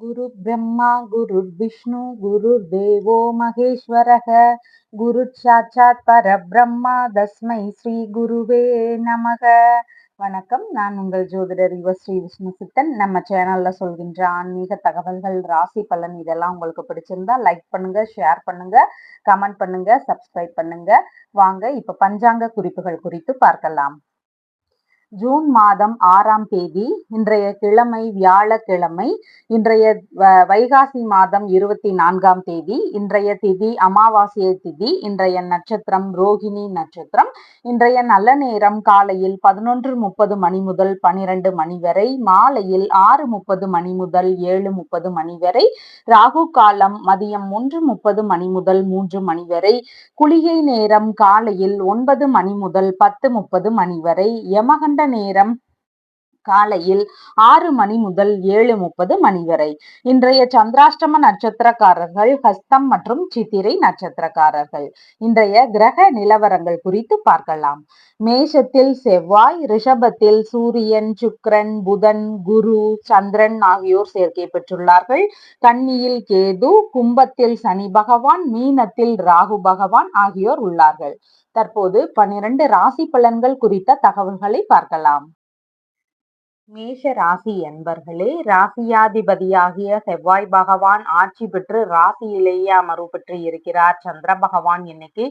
गुरु ब्रह्मा गुरुर्विष्णु गुरुर्देवो महेश्वरः गुरुः சாட்சாத் பரபிரம்மா தஸ்மை ஸ்ரீ குருவே நமக. வணக்கம். நான் உங்கள் ஜோதிடர் ஸ்ரீ விஷ்ணு சித்தன். நம்ம சேனல்ல சொல்கின்ற ஆன்மீக தகவல்கள், ராசி பலன் இதெல்லாம் உங்களுக்கு பிடிச்சிருந்தா லைக் பண்ணுங்க, ஷேர் பண்ணுங்க, கமெண்ட் பண்ணுங்க, சப்ஸ்கிரைப் பண்ணுங்க. வாங்க இப்ப பஞ்சாங்க குறிப்புகள் குறித்து பார்க்கலாம். ஜூன் மாதம் 6ஆம் தேதி, இன்றைய கிழமை வியாழக்கிழமை. இன்றைய வைகாசி மாதம் 24ஆம் தேதி. இன்றைய திதி அமாவாசை திதி. இன்றைய நட்சத்திரம் ரோகிணி நட்சத்திரம். இன்றைய நல்ல நேரம் காலையில் 11:30 மணி முதல் 12 மணி வரை, மாலையில் 6:30 மணி முதல் 7:30 மணி வரை. ராகு காலம் மதியம் 1:30 மணி முதல் 3 மணி வரை. குளிகை நேரம் காலையில் 9 மணி முதல் 10:30 மணி வரை. யமகண்ட நேரம் காலையில் 6 மணி முதல் 7:30 மணி வரை. இன்றைய சந்திராஷ்டம நட்சத்திரக்காரர்கள் ஹஸ்தம் மற்றும் சித்திரை நட்சத்திரக்காரர்கள். இன்றைய கிரக நிலவரங்கள் குறித்து பார்க்கலாம். மேஷத்தில் செவ்வாய், ரிஷபத்தில் சூரியன், சுக்கிரன், புதன், குரு, சந்திரன் ஆகியோர் சேர்க்கை பெற்றுள்ளார்கள். கன்னியில் கேது, கும்பத்தில் சனி பகவான், மீனத்தில் ராகு பகவான் ஆகியோர் உள்ளார்கள். தற்போது 12 ராசி பலன்கள் குறித்த தகவல்களை பார்க்கலாம். மேஷ ராசி என்பர்களே, ராசியாதிபதியாகிய செவ்வாய் பகவான் ஆட்சி பெற்று ராசியிலேயே அமர்வு பெற்று இருக்கிறார். சந்திர பகவான் இன்னைக்கு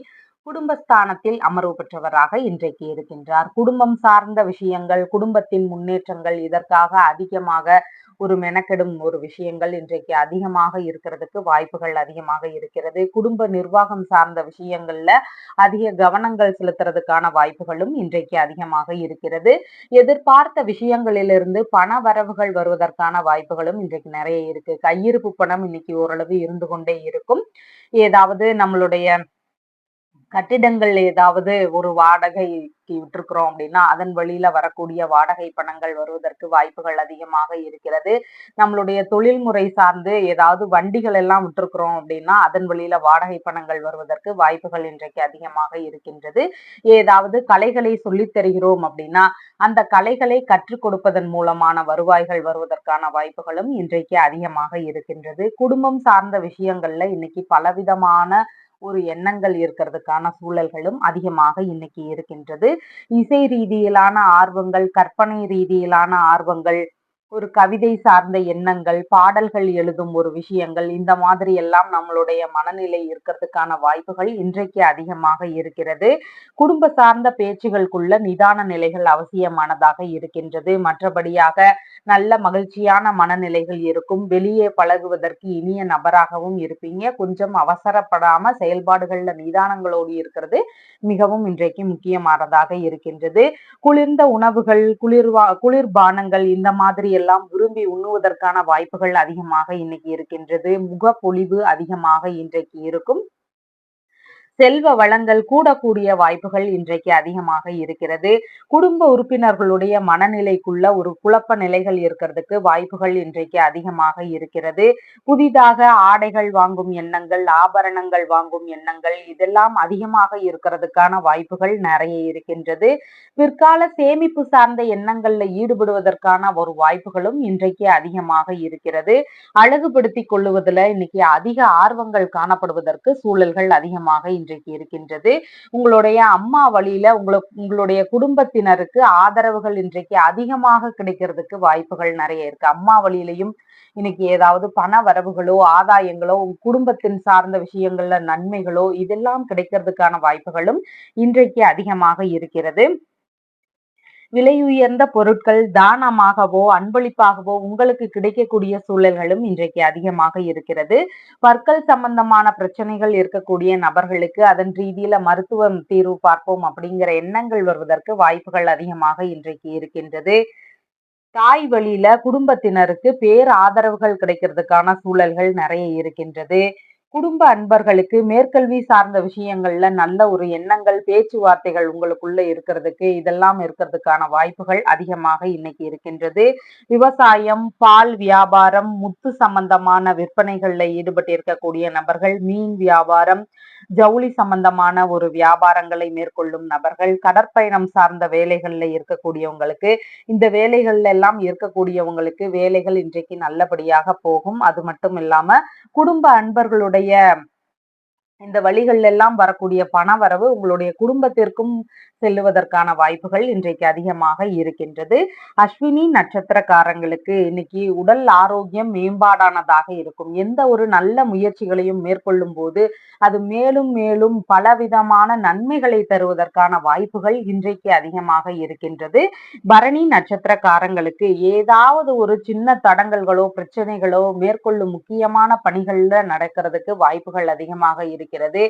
குடும்பஸ்தானத்தில் அமர்வு பெற்றவராக இன்றைக்கு இருக்கின்றார். குடும்பம் சார்ந்த விஷயங்கள், குடும்பத்தின் முன்னேற்றங்கள், இதற்காக அதிகமாக ஒரு மெனக்கெடும் ஒரு விஷயங்கள் இன்றைக்கு அதிகமாக இருக்கிறதுக்கு வாய்ப்புகள் அதிகமாக இருக்கிறது. குடும்ப நிர்வாகம் சார்ந்த விஷயங்கள்ல அதிக கவனங்கள் செலுத்துறதுக்கான வாய்ப்புகளும் இன்றைக்கு அதிகமாக இருக்கிறது. எதிர்பார்த்த விஷயங்களிலிருந்து பண வரவுகள் வருவதற்கான வாய்ப்புகளும் இன்றைக்கு நிறைய இருக்கு. கையிருப்பு பணம் இன்னைக்கு ஓரளவு இருந்து கொண்டே இருக்கும். ஏதாவது நம்மளுடைய கட்டிடங்கள் ஏதாவது ஒரு வாடகைக்கு விட்டிருக்கிறோம் அப்படின்னா அதன் வழியில வரக்கூடிய வாடகை பணங்கள் வருவதற்கு வாய்ப்புகள் அதிகமாக இருக்கிறது. நம்மளுடைய தொழில்முறை சார்ந்து ஏதாவது வண்டிகள் எல்லாம் விட்டிருக்கிறோம் அப்படின்னா அதன் வழியில வாடகை பணங்கள் வருவதற்கு வாய்ப்புகள் இன்றைக்கு அதிகமாக இருக்கின்றது. ஏதாவது கலைகளை சொல்லித் தருகிறோம் அப்படின்னா அந்த கலைகளை கற்றுக் கொடுப்பதன் மூலமான வருவாய்கள் வருவதற்கான வாய்ப்புகளும் இன்றைக்கு அதிகமாக இருக்கின்றது. குடும்பம் சார்ந்த விஷயங்கள்ல இன்னைக்கு பலவிதமான ஒரு எண்ணங்கள் இருக்கிறதுக்கான சூழல்களும் அதிகமாக இன்னைக்கு இருக்கின்றது. இசை ரீதியிலான ஆர்வங்கள், கற்பனை ரீதியிலான ஆர்வங்கள், ஒரு கவிதை சார்ந்த எண்ணங்கள், பாடல்கள் எழுதும் ஒரு விஷயங்கள், இந்த மாதிரி எல்லாம் நம்மளுடைய மனநிலை இருக்கிறதுக்கான வாய்ப்புகள் இன்றைக்கு அதிகமாக இருக்கிறது. குடும்ப சார்ந்த பேச்சுகளுக்குள்ள நிதான நிலைகள் அவசியமானதாக இருக்கின்றது. மற்றபடியாக நல்ல மகிழ்ச்சியான மனநிலைகள் இருக்கும். வெளியே பழகுவதற்கு இனிய நபராகவும் இருப்பீங்க. கொஞ்சம் அவசரப்படாம செயல்பாடுகள்ல நிதானங்களோடு இருக்கிறது மிகவும் இன்றைக்கு முக்கியமானதாக இருக்கின்றது. குளிர்ந்த உணவுகள், குளிர்பானங்கள் இந்த மாதிரி எல்லாம் விரும்பி உண்ணுவதற்கான வாய்ப்புகள் அதிகமாக இன்னைக்கு இருக்கின்றது. முகப்பொலிவு அதிகமாக இன்றைக்கு இருக்கும். செல்வ வளங்கள் கூடக்கூடிய வாய்ப்புகள் இன்றைக்கு அதிகமாக இருக்கிறது. குடும்ப உறுப்பினர்களுடைய மனநிலைக்குள்ள ஒரு குழப்ப நிலைகள் இருக்கிறதுக்கு வாய்ப்புகள் இன்றைக்கு அதிகமாக இருக்கிறது. புதிதாக ஆடைகள் வாங்கும் எண்ணங்கள், ஆபரணங்கள் வாங்கும் எண்ணங்கள் இதெல்லாம் அதிகமாக இருக்கிறதுக்கான வாய்ப்புகள் நிறைய இருக்கின்றது. பிற்கால சேமிப்பு சார்ந்த எண்ணங்கள்ல ஈடுபடுவதற்கான ஒரு வாய்ப்புகளும் இன்றைக்கு அதிகமாக இருக்கிறது. அழகுபடுத்திக் கொள்ளுவதில் இன்னைக்கு அதிக ஆர்வங்கள் காணப்படுவதற்கு சூழல்கள் அதிகமாக இன்றைக்கு இருக்கின்றது. உங்களுடைய அம்மா வழியில உங்களுடைய குடும்பத்தினருக்கு ஆதரவுகள் இன்றைக்கு அதிகமாக கிடைக்கிறதுக்கு வாய்ப்புகள் நிறைய இருக்கு. அம்மா வழியிலையும் இன்னைக்கு ஏதாவது பண வரவுகளோ, ஆதாயங்களோ, குடும்பத்தின் சார்ந்த விஷயங்கள்ல நன்மைகளோ இதெல்லாம் கிடைக்கிறதுக்கான வாய்ப்புகளும் இன்றைக்கு அதிகமாக இருக்கிறது. விலையுயர்ந்த பொருட்கள் தானமாகவோ அன்பளிப்பாகவோ உங்களுக்கு கிடைக்கக்கூடிய சூழல்களும் இன்றைக்கு அதிகமாக இருக்கிறது. பற்கள் சம்பந்தமான பிரச்சனைகள் இருக்கக்கூடிய நபர்களுக்கு அதன் ரீதியில மருத்துவம் தீர்வு பார்ப்போம் அப்படிங்கிற எண்ணங்கள் வருவதற்கு வாய்ப்புகள் அதிகமாக இன்றைக்கு இருக்கின்றது. தாய் வழியில குடும்பத்தினருக்கு பேர் ஆதரவுகள் கிடைக்கிறதுக்கான சூழல்கள் நிறைய இருக்கின்றது. குடும்ப அன்பர்களுக்கு மேற்கல்வி சார்ந்த விஷயங்கள்ல நல்ல ஒரு எண்ணங்கள், பேச்சுவார்த்தைகள் உங்களுக்குள்ள இருக்கிறதுக்கு இதெல்லாம் இருக்கிறதுக்கான வாய்ப்புகள் அதிகமாக இன்னைக்கு இருக்கின்றது. விவசாயம், பால் வியாபாரம், முத்து சம்பந்தமான விற்பனைகள்ல ஈடுபட்டு இருக்கக்கூடிய நபர்கள், மீன் வியாபாரம், ஜவுளி சம்பந்தமான ஒரு வியாபாரங்களை மேற்கொள்ளும் நபர்கள், கடற்பயணம் சார்ந்த வேலைகள்ல இருக்கக்கூடியவங்களுக்கு, இந்த வேலைகள்ல எல்லாம் இருக்கக்கூடியவங்களுக்கு வேலைகள் இன்றைக்கு நல்லபடியாக போகும். அது மட்டும் இல்லாம குடும்ப அன்பர்களுடைய இந்த வழிகள் எல்லாம் வரக்கூடிய பண வரவு உங்களுடைய குடும்பத்திற்கும் செல்லுவதற்கான வாய்ப்புகள் இன்றைக்கு அதிகமாக இருக்கின்றது. அஸ்வினி நட்சத்திரக்காரங்களுக்கு இன்னைக்கு உடல் ஆரோக்கியம் மேம்பாடானதாக இருக்கும். எந்த ஒரு நல்ல முயற்சிகளையும் மேற்கொள்ளும் போது அது மேலும் மேலும் பலவிதமான நன்மைகளை தருவதற்கான வாய்ப்புகள் இன்றைக்கு அதிகமாக இருக்கின்றது. பரணி நட்சத்திரக்காரங்களுக்கு ஏதாவது ஒரு சின்ன தடங்கல்களோ பிரச்சனைகளோ மேற்கொள்ளும் முக்கியமான பணிகள்ல நடக்கிறதுக்கு வாய்ப்புகள் அதிகமாக இருக்கிறது.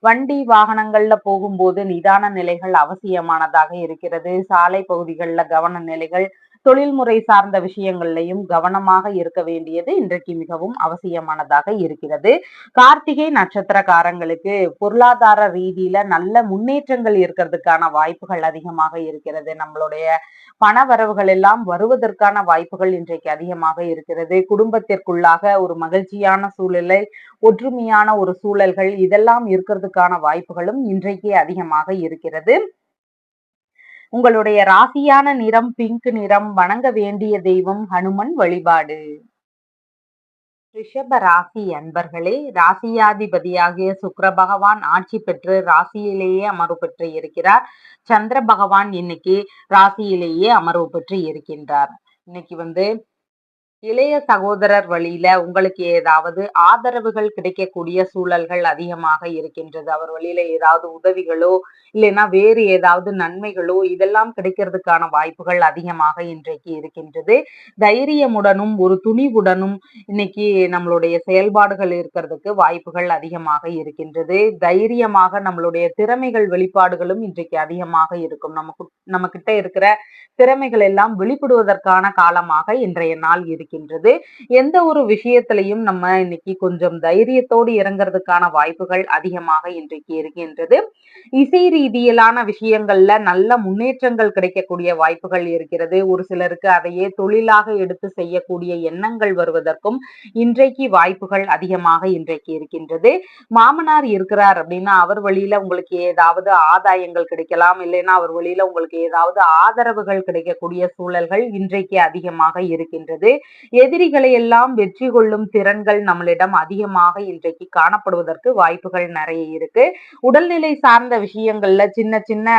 வண்டி வாகனங்கள்ல போகும்போது நிதான நிலைகள் அவசியமானதாக இருக்கிறது. சாலை பகுதிகளில் கவன நிலைகள், தொழில்முறை சார்ந்த விஷயங்கள்லையும் கவனமாக இருக்க வேண்டியது இன்றைக்கு மிகவும் அவசியமானதாக இருக்கிறது. கார்த்திகை நட்சத்திரக்காரங்களுக்கு பொருளாதார ரீதியில நல்ல முன்னேற்றங்கள் இருக்கிறதுக்கான வாய்ப்புகள் அதிகமாக இருக்கிறது. நம்மளுடைய பண வரவுகள் எல்லாம் வருவதற்கான வாய்ப்புகள் இன்றைக்கு அதிகமாக இருக்கிறது. குடும்பத்திற்குள்ளாக ஒரு மகிழ்ச்சியான சூழ்நிலை, ஒற்றுமையான ஒரு சூழல்கள் இதெல்லாம் இருக்கிறதுக்கான வாய்ப்புகளும் இன்றைக்கு அதிகமாக இருக்கிறது. உங்களுடைய ராசியான நிறம் பிங்க் நிறம். வணங்க வேண்டிய தெய்வம் ஹனுமன் வழிபாடு. ரிஷப ராசி அன்பர்களே, ராசியாதிபதியாகிய சுக்கிர பகவான் ஆட்சி பெற்று ராசியிலேயே அமர்வு பெற்று இருக்கிறார். சந்திர பகவான் இன்னைக்கு ராசியிலேயே அமர்வு பெற்று இருக்கின்றார். இன்னைக்கு இளைய சகோதரர் வழியில உங்களுக்கு ஏதாவது ஆதரவுகள் கிடைக்கக்கூடிய சூழல்கள் அதிகமாக இருக்கின்றது. அவர் வழியில ஏதாவது உதவிகளோ இல்லைன்னா வேறு ஏதாவது நன்மைகளோ இதெல்லாம் கிடைக்கிறதுக்கான வாய்ப்புகள் அதிகமாக இன்றைக்கு இருக்கின்றது. தைரியமுடனும் ஒரு துணிவுடனும் இன்னைக்கு நம்மளுடைய செயல்பாடுகள் இருக்கிறதுக்கு வாய்ப்புகள் அதிகமாக இருக்கின்றது. தைரியமாக நம்மளுடைய திறமைகள் வெளிப்பாடுகளும் இன்றைக்கு அதிகமாக இருக்கும். நம்ம கிட்ட இருக்கிற திறமைகள் எல்லாம் வெளிப்படுவதற்கான காலமாக இன்றைய நாள் இருக்கின்றது. எந்த ஒரு விஷயத்திலையும் நம்ம இன்னைக்கு கொஞ்சம் தைரியத்தோடு இறங்குறதுக்கான வாய்ப்புகள் அதிகமாக இன்றைக்கு இருக்கின்றது. இசை ரீதியிலான விஷயங்கள்ல நல்ல முன்னேற்றங்கள் கிடைக்கக்கூடிய வாய்ப்புகள் இருக்கிறது. ஒரு சிலருக்கு அதையே தொழிலாக எடுத்து செய்யக்கூடிய எண்ணங்கள் வருவதற்கும் இன்றைக்கு வாய்ப்புகள் அதிகமாக இன்றைக்கு இருக்கின்றது. மாமனார் இருக்கிறார் அப்படின்னா அவர் வழியில உங்களுக்கு ஏதாவது ஆதாயங்கள் கிடைக்கலாம், இல்லைன்னா அவர் வழியில உங்களுக்கு ஏதாவது ஆதரவுகள் கிடைக்கக்கூடிய சூழல்கள் இன்றைக்கு அதிகமாக இருக்கின்றது. எதிரிகளை எல்லாம் வெற்றி கொள்ளும் திறன்கள் நம்மளிடம் அதிகமாக இன்றைக்கு காணப்படுவதற்கு வாய்ப்புகள் நிறைய இருக்கு. உடல்நிலை சார்ந்த விஷயங்கள்ல சின்ன சின்ன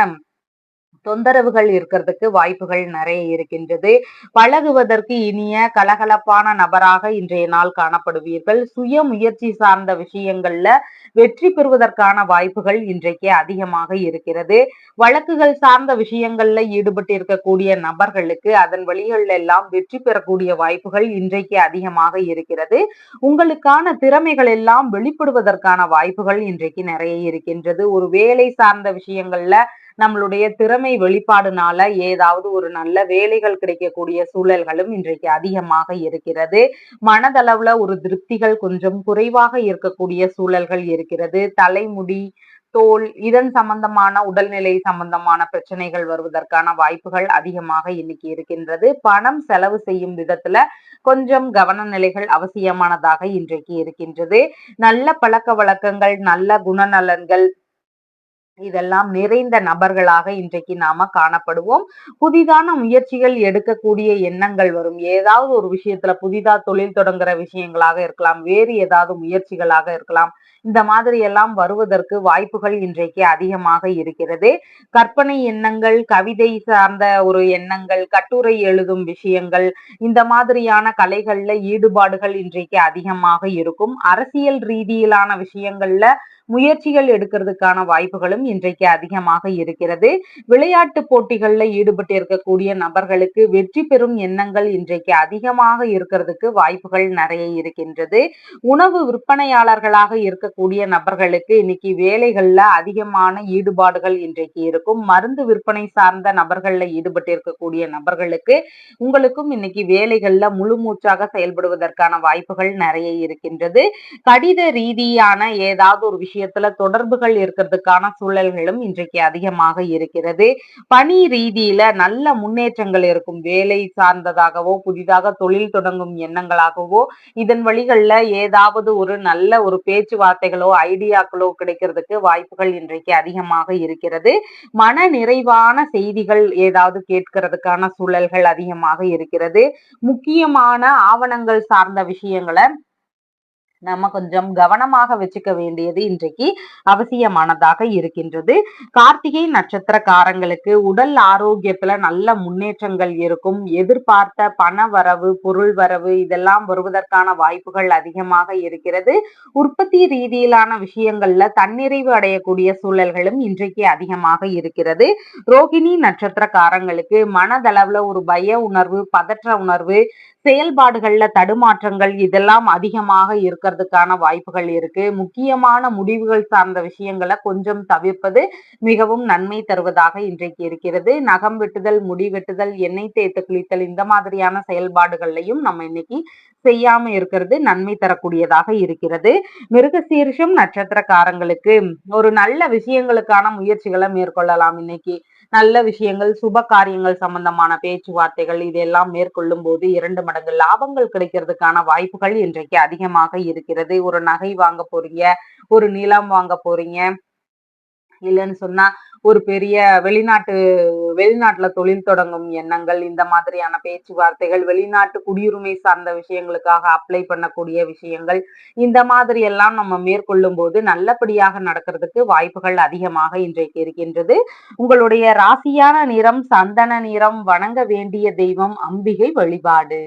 தொந்தரவுகள் இருக்கிறதுக்கு வாய்ப்புகள் நிறைய இருக்கின்றது. பழகுவதற்கு இனிய கலகலப்பான நபராக இன்றைய நாள் காணப்படுவீர்கள். சுய முயற்சி சார்ந்த விஷயங்கள்ல வெற்றி பெறுவதற்கான வாய்ப்புகள் இன்றைக்கு அதிகமாக இருக்கிறது. வழக்குகள் சார்ந்த விஷயங்கள்ல ஈடுபட்டு இருக்கக்கூடிய நபர்களுக்கு அதன் வழிகள் எல்லாம் வெற்றி பெறக்கூடிய வாய்ப்புகள் இன்றைக்கு அதிகமாக இருக்கிறது. உங்களுக்கான திறமைகள் எல்லாம் வெளிப்படுவதற்கான வாய்ப்புகள் இன்றைக்கு நிறைய இருக்கின்றது. ஒரு வேலை சார்ந்த விஷயங்கள்ல நம்மளுடைய திறமை வெளிப்பாடுனால ஏதாவது ஒரு நல்ல வேலைகள் கிடைக்கக்கூடிய சூழல்களும் இன்றைக்கு அதிகமாக இருக்கிறது. மனதளவுல ஒரு திருப்திகள் கொஞ்சம் குறைவாக இருக்கக்கூடிய சூழல்கள் இருக்கிறது. தலைமுடி, தோல் இதன் சம்பந்தமான உடல்நிலை சம்பந்தமான பிரச்சனைகள் வருவதற்கான வாய்ப்புகள் அதிகமாக இன்னைக்கு இருக்கின்றது. பணம் செலவு செய்யும் விதத்துல கொஞ்சம் கவன நிலைகள் அவசியமானதாக இன்றைக்கு இருக்கின்றது. நல்ல பழக்க வழக்கங்கள், நல்ல குணநலன்கள் இதெல்லாம் நிறைந்த நபர்களாக இன்றைக்கு நாம காணப்படுவோம். புதிதான முயற்சிகள் எடுக்கக்கூடிய எண்ணங்கள் வரும். ஏதாவது ஒரு விஷயத்துல புதிதா தொழில் தொடங்குற விஷயங்களாக இருக்கலாம், வேறு ஏதாவது முயற்சிகளாக இருக்கலாம். இந்த மாதிரி எல்லாம் வருவதற்கு வாய்ப்புகள் இன்றைக்கு அதிகமாக இருக்கிறது. கற்பனை எண்ணங்கள், கவிதை சார்ந்த ஒரு எண்ணங்கள், கட்டுரை எழுதும் விஷயங்கள், இந்த மாதிரியான கலைகள்ல ஈடுபாடுகள் இன்றைக்கு அதிகமாக இருக்கும். அரசியல் ரீதியிலான விஷயங்கள்ல முயற்சிகள் எடுக்கிறதுக்கான வாய்ப்புகளும் இன்றைக்கு அதிகமாக இருக்கிறது. விளையாட்டு போட்டிகள்ல ஈடுபட்டு இருக்கக்கூடிய நபர்களுக்கு வெற்றி பெறும் எண்ணங்கள் இன்றைக்கு அதிகமாக இருக்கிறதுக்கு வாய்ப்புகள் நிறைய இருக்கின்றது. உணவு விற்பனையாளர்களாக இருக்கக்கூடிய நபர்களுக்கு இன்னைக்கு வேலைகள்ல அதிகமான ஈடுபாடுகள் இன்றைக்கு இருக்கும். மருந்து விற்பனை சார்ந்த நபர்கள்ல ஈடுபட்டு இருக்கக்கூடிய நபர்களுக்கு உங்களுக்கும் இன்னைக்கு வேலைகள்ல முழு மூச்சாக செயல்படுவதற்கான வாய்ப்புகள் நிறைய இருக்கின்றது. கடித ரீதியான ஏதாவது ஒரு விஷயம் விஷயத்துல தொடர்புகள் இருக்கிறதுக்கான சூழல்களும் இன்றைக்கு அதிகமாக இருக்கிறது. பணி ரீதியில நல்ல முன்னேற்றங்கள் இருக்கும். வேலை சார்ந்ததாகவோ, புதிதாக தொழில் தொடங்கும் எண்ணங்களாகவோ, இதன் வழிகள்ல ஏதாவது ஒரு நல்ல ஒரு பேச்சுவார்த்தைகளோ, ஐடியாக்களோ கிடைக்கிறதுக்கு வாய்ப்புகள் இன்றைக்கு அதிகமாக இருக்கிறது. மன நிறைவான செய்திகள் ஏதாவது கேட்கறதுக்கான சூழல்கள் அதிகமாக இருக்கிறது. முக்கியமான ஆவணங்கள் சார்ந்த விஷயங்களை நம்ம கொஞ்சம் கவனமாக வச்சுக்க வேண்டியது இன்றைக்கு அவசியமானதாக இருக்கின்றது. கார்த்திகை நட்சத்திரக்காரங்களுக்கு உடல் ஆரோக்கியத்துல நல்ல முன்னேற்றங்கள் இருக்கும். எதிர்பார்த்த பண வரவு, பொருள் வரவு இதெல்லாம் வருவதற்கான வாய்ப்புகள் அதிகமாக இருக்கிறது. உற்பத்தி ரீதியிலான விஷயங்கள்ல தன்னிறைவு அடையக்கூடிய சூழல்களும் இன்றைக்கு அதிகமாக இருக்கிறது. ரோகிணி நட்சத்திரக்காரங்களுக்கு மனதளவுல ஒரு பய உணர்வு, பதற்ற உணர்வு, செயல்பாடுகள்ல தடுமாற்றங்கள் இதெல்லாம் அதிகமாக இருக்கிறதுக்கான வாய்ப்புகள் இருக்கு. முக்கியமான முடிவுகள் சார்ந்த விஷயங்களை கொஞ்சம் தவிர்ப்பது மிகவும் நன்மை தருவதாக இன்றைக்கு இருக்கிறது. நகம் வெட்டுதல், முடி வெட்டுதல், எண்ணெய் தேய்த்து குளித்தல் இந்த மாதிரியான செயல்பாடுகள்லையும் நம்ம இன்னைக்கு செய்யாம இருக்கிறது நன்மை தரக்கூடியதாக இருக்கிறது. மிருகசீரிஷம் நட்சத்திரக்காரங்களுக்கு ஒரு நல்ல விஷயங்களுக்கான முயற்சிகளை மேற்கொள்ளலாம். இன்னைக்கு நல்ல விஷயங்கள், சுப காரியங்கள் சம்பந்தமான பேச்சுவார்த்தைகள் இதெல்லாம் மேற்கொள்ளும் போது 2 மடங்கு லாபங்கள் கிடைக்கிறதுக்கான வாய்ப்புகள் இன்றைக்கு அதிகமாக இருக்கிறது. ஒரு நகை வாங்க போறீங்க, ஒரு நிலம் வாங்க போறீங்க, இல்லைன்னு சொன்னா ஒரு பெரிய வெளிநாட்டுல தொழில் தொடங்கும் எண்ணங்கள், இந்த மாதிரியான பேச்சுவார்த்தைகள், வெளிநாட்டு குடியுரிமை சார்ந்த விஷயங்களுக்காக அப்ளை பண்ணக்கூடிய விஷயங்கள், இந்த மாதிரி எல்லாம் நம்ம மேற்கொள்ளும் போது நல்லபடியாக நடக்கிறதுக்கு வாய்ப்புகள் அதிகமாக இன்றைக்கு இருக்கின்றது. உங்களுடைய ராசியான நிறம் சந்தன நிறம். வணங்க வேண்டிய தெய்வம் அம்பிகை வழிபாடு.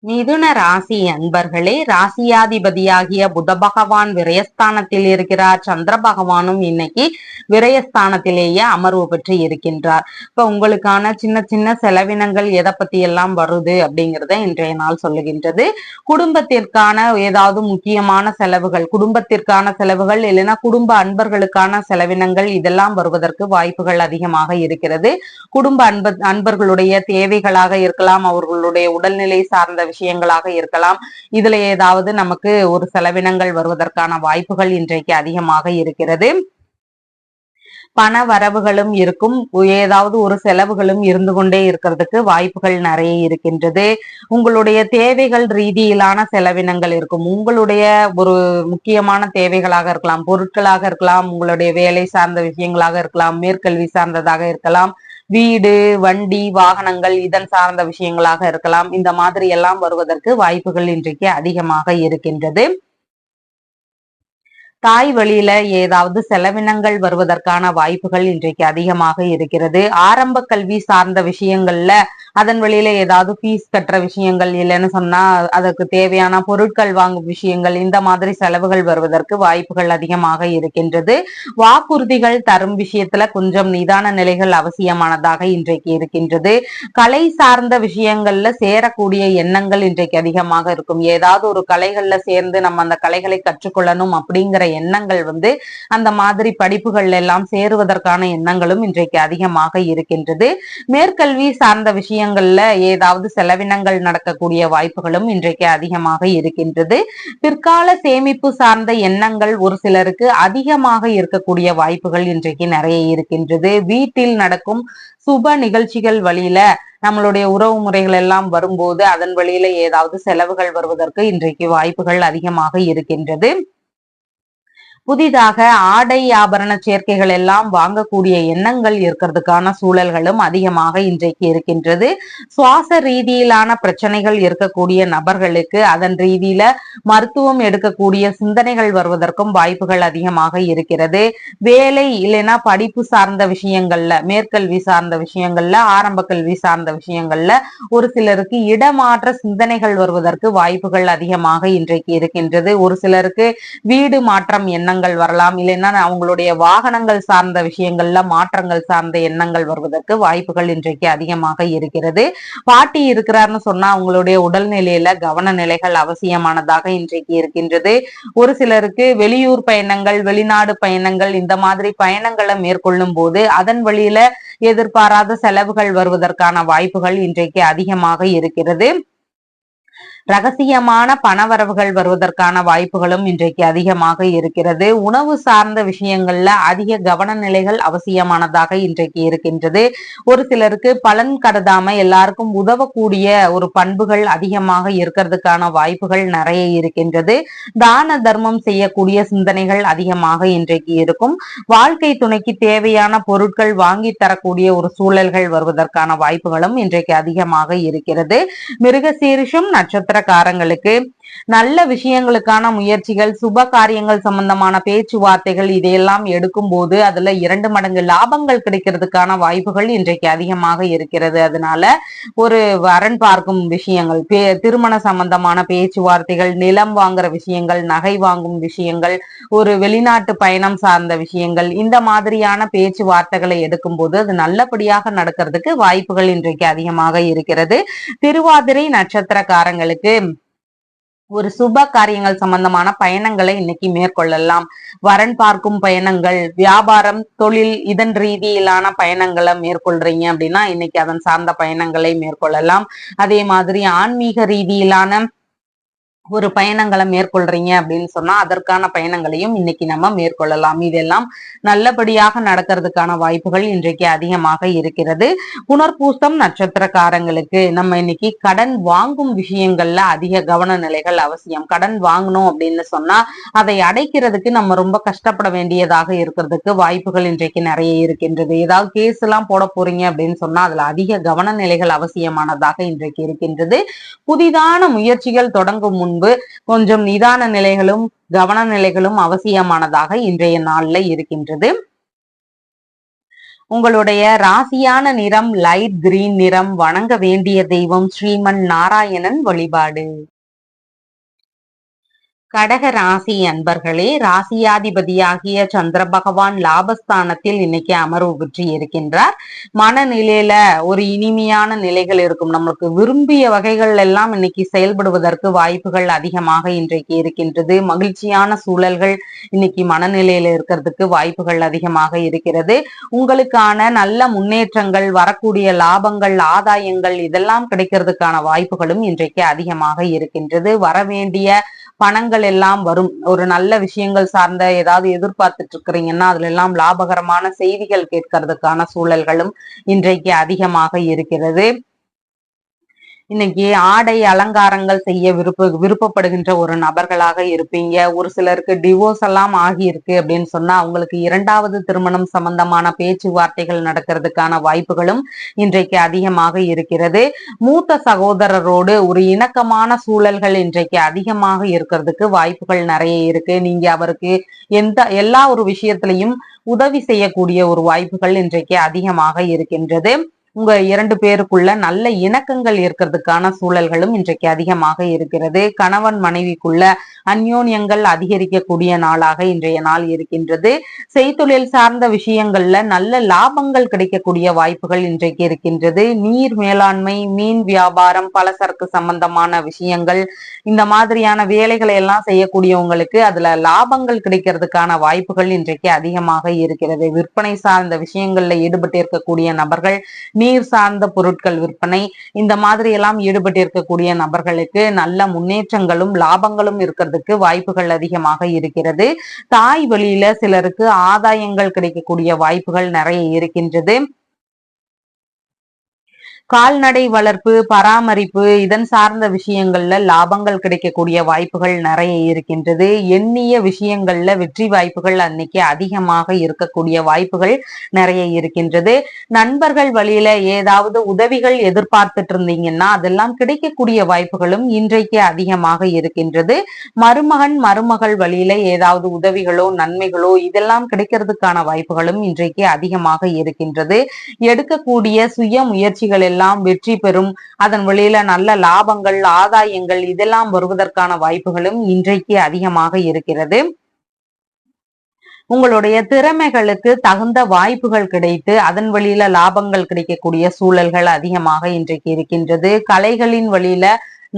மிதுன ராசி அன்பர்களே, ராசியாதிபதியாகிய புத பகவான் விரயஸ்தானத்தில் இருக்கிறார். சந்திர பகவானும் இன்னைக்கு விரயஸ்தானத்திலேயே அமர்வு பெற்று இருக்கின்றார். இப்ப உங்களுக்கான சின்ன சின்ன செலவினங்கள் எதை பத்தி எல்லாம் வருது அப்படிங்கிறத இன்றைய நாள் சொல்லுகின்றது. குடும்பத்திற்கான ஏதாவது முக்கியமான செலவுகள், குடும்பத்திற்கான செலவுகள் இல்லைன்னா குடும்ப அன்பர்களுக்கான செலவினங்கள் இதெல்லாம் வருவதற்கு வாய்ப்புகள் அதிகமாக இருக்கிறது. குடும்ப அன்பர்களுடைய தேவைகளாக இருக்கலாம், அவர்களுடைய உடல்நிலை சார்ந்த விஷயங்களாக இருக்கலாம். இதுல ஏதாவது நமக்கு ஒரு செலவினங்கள் வருவதற்கான வாய்ப்புகள் இன்றைக்கு அதிகமாக இருக்கிறது. பண வரவுகளும் இருக்கும், ஏதாவது ஒரு செலவுகளும் இருந்து கொண்டே இருக்கிறதுக்கு வாய்ப்புகள் நிறைய இருக்கின்றது. உங்களுடைய தேவைகள் ரீதியிலான செலவினங்கள் இருக்கும். உங்களுடைய ஒரு முக்கியமான தேவைகளாக இருக்கலாம், பொருட்களாக இருக்கலாம், உங்களுடைய வேலை சார்ந்த விஷயங்களாக இருக்கலாம், மேற்கல்வி சார்ந்ததாக இருக்கலாம், வீடு, வண்டி, வாகனங்கள் இதன் சார்ந்த விஷயங்களாக இருக்கலாம். இந்த மாதிரி எல்லாம் வருவதற்கு வாய்ப்புகள் இன்றைக்கு அதிகமாக இருக்கின்றது. தாய் வழியில ஏதாவது செலவினங்கள் வருவதற்கான வாய்ப்புகள் இன்றைக்கு அதிகமாக இருக்கிறது. ஆரம்ப கல்வி சார்ந்த விஷயங்கள்ல அதன் வழியில ஏதாவது ஃபீஸ் கட்டுற விஷயங்கள், இல்லைன்னு சொன்னா அதற்கு தேவையான பொருட்கள் வாங்கும் விஷயங்கள், இந்த மாதிரி செலவுகள் வருவதற்கு வாய்ப்புகள் அதிகமாக இருக்கின்றது. வாக்குறுதிகள் தரும் விஷயத்துல கொஞ்சம் நிதான நிலைகள் அவசியமானதாக இன்றைக்கு இருக்கின்றது. கலை சார்ந்த விஷயங்கள்ல சேரக்கூடிய எண்ணங்கள் இன்றைக்கு அதிகமாக இருக்கும். ஏதாவது ஒரு கலைகள்ல சேர்ந்து நம்ம அந்த கலைகளை கற்றுக்கொள்ளணும் அப்படிங்கிற எண்ணங்கள் அந்த மாதிரி படிப்புகள் எல்லாம் சேருவதற்கான எண்ணங்களும் இன்றைக்கு அதிகமாக இருக்கின்றது. மேற்கல்வி சார்ந்த விஷயங்கள்ல ஏதாவது செலவினங்கள் நடக்கக்கூடிய வாய்ப்புகளும் இன்றைக்கு அதிகமாக இருக்கின்றது. பிற்கால சேமிப்பு சார்ந்த எண்ணங்கள் ஒரு சிலருக்கு அதிகமாக இருக்கக்கூடிய வாய்ப்புகள் இன்றைக்கு நிறைய இருக்கின்றது. வீட்டில் நடக்கும் சுப நிகழ்ச்சிகள் வழியில நம்மளுடைய உறவு முறைகள் எல்லாம் வரும்போது அதன் வழியில ஏதாவது செலவுகள் வருவதற்கு இன்றைக்கு வாய்ப்புகள் அதிகமாக இருக்கின்றது. புதிதாக ஆடை ஆபரண சேர்க்கைகள் எல்லாம் வாங்கக்கூடிய எண்ணங்கள் இருக்கிறதுக்கான சூழல்களும் அதிகமாக இன்றைக்கு இருக்கின்றது. சுவாச ரீதியிலான பிரச்சனைகள் இருக்கக்கூடிய நபர்களுக்கு அதன் ரீதியில மருத்துவம் எடுக்கக்கூடிய சிந்தனைகள் வருவதற்கும் வாய்ப்புகள் அதிகமாக இருக்கிறது. வேலை இல்லைன்னா படிப்பு சார்ந்த விஷயங்கள்ல, மேற்கல்வி சார்ந்த விஷயங்கள்ல, ஆரம்ப கல்வி சார்ந்த விஷயங்கள்ல ஒரு சிலருக்கு இடமாற்ற சிந்தனைகள் வருவதற்கு வாய்ப்புகள் அதிகமாக இன்றைக்கு இருக்கின்றது. ஒரு சிலருக்கு வீடு மாற்றம் எண்ணங்கள் வரலாம், இல்லைன்னா அவங்களுடைய வாகனங்கள் சார்ந்த விஷயங்கள்ல மாற்றங்கள் சார்ந்த எண்ணங்கள் வருவதற்கு வாய்ப்புகள் இன்றைக்கு அதிகமாக இருக்கிறது. பாட்டி இருக்கிறார்னு சொன்னா அவங்களுடைய உடல்நிலையில கவன நிலைகள் அவசியமானதாக இன்றைக்கு இருக்கின்றது. ஒரு சிலருக்கு வெளியூர் பயணங்கள், வெளிநாடு பயணங்கள் இந்த மாதிரி பயணங்களை மேற்கொள்ளும் போது அதன் வழியில எதிர்பாராத செலவுகள் வருவதற்கான வாய்ப்புகள் இன்றைக்கு அதிகமாக இருக்கிறது. ரகசியமான பணவரவுகள் வருவதற்கான வாய்ப்புகளும் இன்றைக்கு அதிகமாக இருக்கிறது. உணவு சார்ந்த விஷயங்கள்ல அதிக கவன நிலைகள் அவசியமானதாக இன்றைக்கு இருக்கின்றது. ஒரு சிலருக்கு பலன் கருதாம எல்லாருக்கும் உதவக்கூடிய ஒரு பண்புகள் அதிகமாக இருக்கிறதுக்கான வாய்ப்புகள் நிறைய இருக்கின்றது. தான தர்மம் செய்யக்கூடிய சிந்தனைகள் அதிகமாக இன்றைக்கு இருக்கும். வாழ்க்கை துணைக்கு தேவையான பொருட்கள் வாங்கி தரக்கூடிய ஒரு சூழல்கள் வருவதற்கான வாய்ப்புகளும் இன்றைக்கு அதிகமாக இருக்கிறது. மிருகசீரிஷம் நட்சத்திரக்காரங்களுக்கு நல்ல விஷயங்களுக்கான முயற்சிகள், சுப காரியங்கள் சம்பந்தமான பேச்சுவார்த்தைகள் இதையெல்லாம் எடுக்கும் போது அதுல 2 மடங்கு லாபங்கள் கிடைக்கிறதுக்கான வாய்ப்புகள் இன்றைக்கு அதிகமாக இருக்கிறது. அதனால ஒரு வரன் பார்க்கும் விஷயங்கள், திருமண சம்பந்தமான பேச்சுவார்த்தைகள், நிலம் வாங்குற விஷயங்கள், நகை வாங்கும் விஷயங்கள், ஒரு வெளிநாட்டு பயணம் சார்ந்த விஷயங்கள், இந்த மாதிரியான பேச்சுவார்த்தைகளை எடுக்கும் போது அது நல்லபடியாக நடக்கிறதுக்கு வாய்ப்புகள் இன்றைக்கு அதிகமாக இருக்கிறது. திருவாதிரை நட்சத்திரக்காரங்களுக்கு ஒரு சுப காரியங்கள் சம்பந்தமான பயணங்களை இன்னைக்கு மேற்கொள்ளலாம். வரன் பார்க்கும் பயணங்கள், வியாபாரம், தொழில் இதன் ரீதியிலான பயணங்களை மேற்கொள்றீங்க அப்படின்னா இன்னைக்கு அதன் சார்ந்த பயணங்களை மேற்கொள்ளலாம். அதே மாதிரி ஆன்மீக ரீதியிலான ஒரு பயணங்களை மேற்கொள்றீங்க அப்படின்னு சொன்னா அதற்கான பயணங்களையும் இன்னைக்கு நம்ம மேற்கொள்ளலாம். இதெல்லாம் நல்லபடியாக நடக்கிறதுக்கான வாய்ப்புகள் இன்றைக்கு அதிகமாக இருக்கிறது. புனர்பூசம் நட்சத்திரக்காரங்களுக்கு நம்ம இன்னைக்கு கடன் வாங்கும் விஷயங்கள்ல அதிக கவன நிலைகள் அவசியம். கடன் வாங்கணும் அப்படின்னு சொன்னா அதை அடைக்கிறதுக்கு நம்ம ரொம்ப கஷ்டப்பட வேண்டியதாக இருக்கிறதுக்கு வாய்ப்புகள் இன்றைக்கு நிறைய இருக்கின்றது. ஏதாவது கேஸ் எல்லாம் போட போறீங்க அப்படின்னு சொன்னா அதுல அதிக கவன நிலைகள் அவசியமானதாக இன்றைக்கு இருக்கின்றது. புதிதான முயற்சிகள் தொடங்கும் முன்பு கொஞ்சம் நிதான நிலைகளும் கவன நிலைகளும் அவசியமானதாக இன்றைய நாள்ல இருக்கின்றது. உங்களுடைய ராசியான நிறம் லைட் கிரீன் நிறம். வணங்க வேண்டிய தெய்வம் ஸ்ரீமன் நாராயணன் வழிபாடு. கடக ராசி அன்பர்களே, ராசியாதிபதியாகிய சந்திர பகவான் லாபஸ்தானத்தில் இன்னைக்கு அமர்வு பெற்று இருக்கின்றார். மனநிலையில ஒரு இனிமையான நிலைகள் இருக்கும். நம்மளுக்கு விரும்பிய வகைகள் எல்லாம் இன்னைக்கு செயல்படுவதற்கு வாய்ப்புகள் அதிகமாக இன்றைக்கு இருக்கின்றது. மகிழ்ச்சியான சூழல்கள் இன்னைக்கு மனநிலையில இருக்கிறதுக்கு வாய்ப்புகள் அதிகமாக இருக்கிறது. உங்களுக்கான நல்ல முன்னேற்றங்கள், வரக்கூடிய லாபங்கள், ஆதாயங்கள் இதெல்லாம் கிடைக்கிறதுக்கான வாய்ப்புகளும் இன்றைக்கு அதிகமாக இருக்கின்றது. வரவேண்டிய பணங்கள் எல்லாம் வரும். ஒரு நல்ல விஷயங்கள் சார்ந்த ஏதாவது எதிர்பார்த்துட்டு இருக்கிறீங்கன்னா அதுல எல்லாம் லாபகரமான செய்திகள் கேட்கறதுக்கான சூழல்களும் இன்றைக்கு அதிகமாக இருக்கிறது. இன்னைக்கு ஆடை அலங்காரங்கள் செய்ய விருப்பப்படுகின்ற ஒரு நபர்களாக இருப்பீங்க. ஒரு சிலருக்கு டிவோர்ஸ் எல்லாம் ஆகியிருக்கு அப்படின்னு சொன்னா அவங்களுக்கு 2வது திருமணம் சம்பந்தமான பேச்சுவார்த்தைகள் நடக்கிறதுக்கான வாய்ப்புகளும் இன்றைக்கு அதிகமாக இருக்கிறது. மூத்த சகோதரரோடு ஒரு இணக்கமான சூழல்கள் இன்றைக்கு அதிகமாக இருக்கிறதுக்கு வாய்ப்புகள் நிறைய இருக்கு. நீங்க அவருக்கு எல்லா ஒரு விஷயத்திலையும் உதவி செய்யக்கூடிய ஒரு வாய்ப்புகள் இன்றைக்கு அதிகமாக இருக்கின்றது. உங்க 2 பேருக்குள்ள நல்ல இணக்கங்கள் இருக்கிறதுக்கான சூழல்களும் இன்றைக்கு அதிகமாக இருக்கிறது. கணவன் மனைவிக்குள்ள அந்யோன்யங்கள் அதிகரிக்கக்கூடிய நாளாக இன்றைய நாள் இருக்கின்றது. செய்தொழில் சார்ந்த விஷயங்கள்ல நல்ல லாபங்கள் கிடைக்கக்கூடிய வாய்ப்புகள் இன்றைக்கு இருக்கின்றது. நீர் மேலாண்மை, மீன் வியாபாரம், பலசரக்கு சம்பந்தமான விஷயங்கள், இந்த மாதிரியான வேலைகளை எல்லாம் செய்யக்கூடியவங்களுக்கு அதுல லாபங்கள் கிடைக்கிறதுக்கான வாய்ப்புகள் இன்றைக்கு அதிகமாக இருக்கிறது. விற்பனை சார்ந்த விஷயங்கள்ல ஈடுபட்டு இருக்கக்கூடிய நபர்கள், நீர் சார்ந்த பொருட்கள் விற்பனை இந்த மாதிரி எல்லாம் ஈடுபட்டு இருக்கக்கூடிய நபர்களுக்கு நல்ல முன்னேற்றங்களும் லாபங்களும் இருக்கிறதுக்கு வாய்ப்புகள் அதிகமாக இருக்கிறது. தாய் வழியில சிலருக்கு ஆதாயங்கள் கிடைக்கக்கூடிய வாய்ப்புகள் நிறைய இருக்கின்றது. கால்நடை வளர்ப்பு, பராமரிப்பு இதன் சார்ந்த விஷயங்கள்ல லாபங்கள் கிடைக்கக்கூடிய வாய்ப்புகள் நிறைய இருக்கின்றது. எண்ணிய விஷயங்கள்ல வெற்றி வாய்ப்புகள் அன்னைக்கு அதிகமாக இருக்கக்கூடிய வாய்ப்புகள் நிறைய இருக்கின்றது. நண்பர்கள் வழியில ஏதாவது உதவிகள் எதிர்பார்த்துட்டு இருந்தீங்கன்னா அதெல்லாம் கிடைக்கக்கூடிய வாய்ப்புகளும் இன்றைக்கு அதிகமாக இருக்கின்றது. மருமகள் வழியில ஏதாவது உதவிகளோ நன்மைகளோ இதெல்லாம் கிடைக்கிறதுக்கான வாய்ப்புகளும் இன்றைக்கு அதிகமாக இருக்கின்றது. எடுக்கக்கூடிய சுய முயற்சிகள் எல்லாம் வெற்றி பெறும். அதன் வழியில நல்ல லாபங்கள், ஆதாயங்கள் இதெல்லாம் வருவதற்கான வாய்ப்புகளும் இன்றைக்கு அதிகமாக இருக்கிறது. உங்களுடைய திறமைகளுக்கு தகுந்த வாய்ப்புகள் கிடைத்து அதன் வழியில லாபங்கள் கிடைக்கக்கூடிய சூழல்கள் அதிகமாக இன்றைக்கு இருக்கின்றது. கலைகளின் வழியில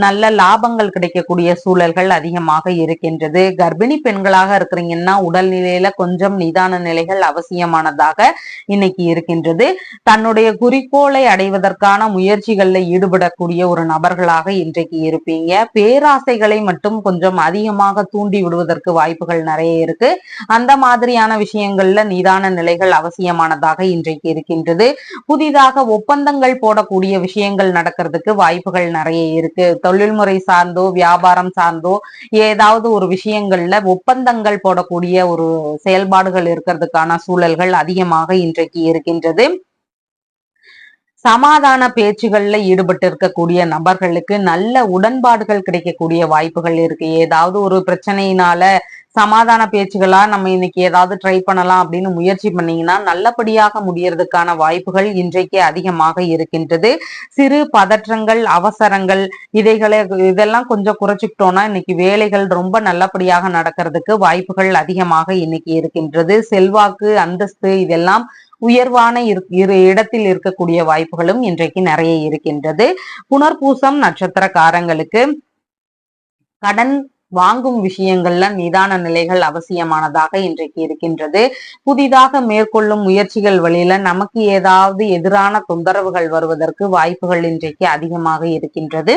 நல்ல லாபங்கள் கிடைக்கக்கூடிய சூழல்கள் அதிகமாக இருக்கின்றது. கர்ப்பிணி பெண்களாக இருக்கிறீங்கன்னா உடல்நிலையில கொஞ்சம் நிதான நிலைகள் அவசியமானதாக இன்னைக்கு இருக்கின்றது. தன்னுடைய குறிக்கோளை அடைவதற்கான முயற்சிகள்ல ஈடுபடக்கூடிய ஒரு நபர்களாக இன்றைக்கு இருப்பீங்க. பேராசைகளை மட்டும் கொஞ்சம் அதிகமாக தூண்டி விடுவதற்கு வாய்ப்புகள் நிறைய இருக்கு. அந்த மாதிரியான விஷயங்கள்ல நிதான நிலைகள் அவசியமானதாக இன்றைக்கு இருக்கின்றது. புதிதாக ஒப்பந்தங்கள் போடக்கூடிய விஷயங்கள் நடக்கிறதுக்கு வாய்ப்புகள் நிறைய இருக்கு. தொழில்முறை சார்ந்தோ வியாபாரம் சார்ந்தோ ஏதாவது ஒரு விஷயங்கள்ல ஒப்பந்தங்கள் போடக்கூடிய ஒரு செயல்பாடுகள் இருக்கிறதுக்கான சூழல்கள் அதிகமாக இன்றைக்கு இருக்கின்றது. சமாதான பேச்சுகள்ல ஈடுபட்டு இருக்கக்கூடிய நபர்களுக்கு நல்ல உடன்பாடுகள் கிடைக்கக்கூடிய வாய்ப்புகள் இருக்கு. ஏதாவது ஒரு பிரச்சனையினால சமாதான பேச்சுகளா நம்ம இன்னைக்கு ஏதாவது ட்ரை பண்ணலாம் அப்படின்னு முயற்சி பண்ணீங்கன்னா நல்லபடியாக முடியறதுக்கான வாய்ப்புகள் இன்றைக்கு அதிகமாக இருக்கின்றது. சிறு பதற்றங்கள், அவசரங்கள் இதெல்லாம் கொஞ்சம் குறைச்சிக்கிட்டோம்னா இன்னைக்கு வேலைகள் ரொம்ப நல்லபடியாக நடக்கிறதுக்கு வாய்ப்புகள் அதிகமாக இன்னைக்கு இருக்கின்றது. செல்வாக்கு, அந்தஸ்து இதெல்லாம் உயர்வான இரு இடத்தில் இருக்கக்கூடிய வாய்ப்புகளும் இன்றைக்கு நிறைய இருக்கின்றது. புனர்பூசம் நட்சத்திரக்காரங்களுக்கு கடன் வாங்கும் விஷயங்கள்ல நிதான நிலைகள் அவசியமானதாக இன்றைக்கு இருக்கின்றது. புதிதாக மேற்கொள்ளும் முயற்சிகள் வழியில நமக்கு ஏதாவது எதிரான தொந்தரவுகள் வருவதற்கு வாய்ப்புகள் இன்றைக்கு அதிகமாக இருக்கின்றது.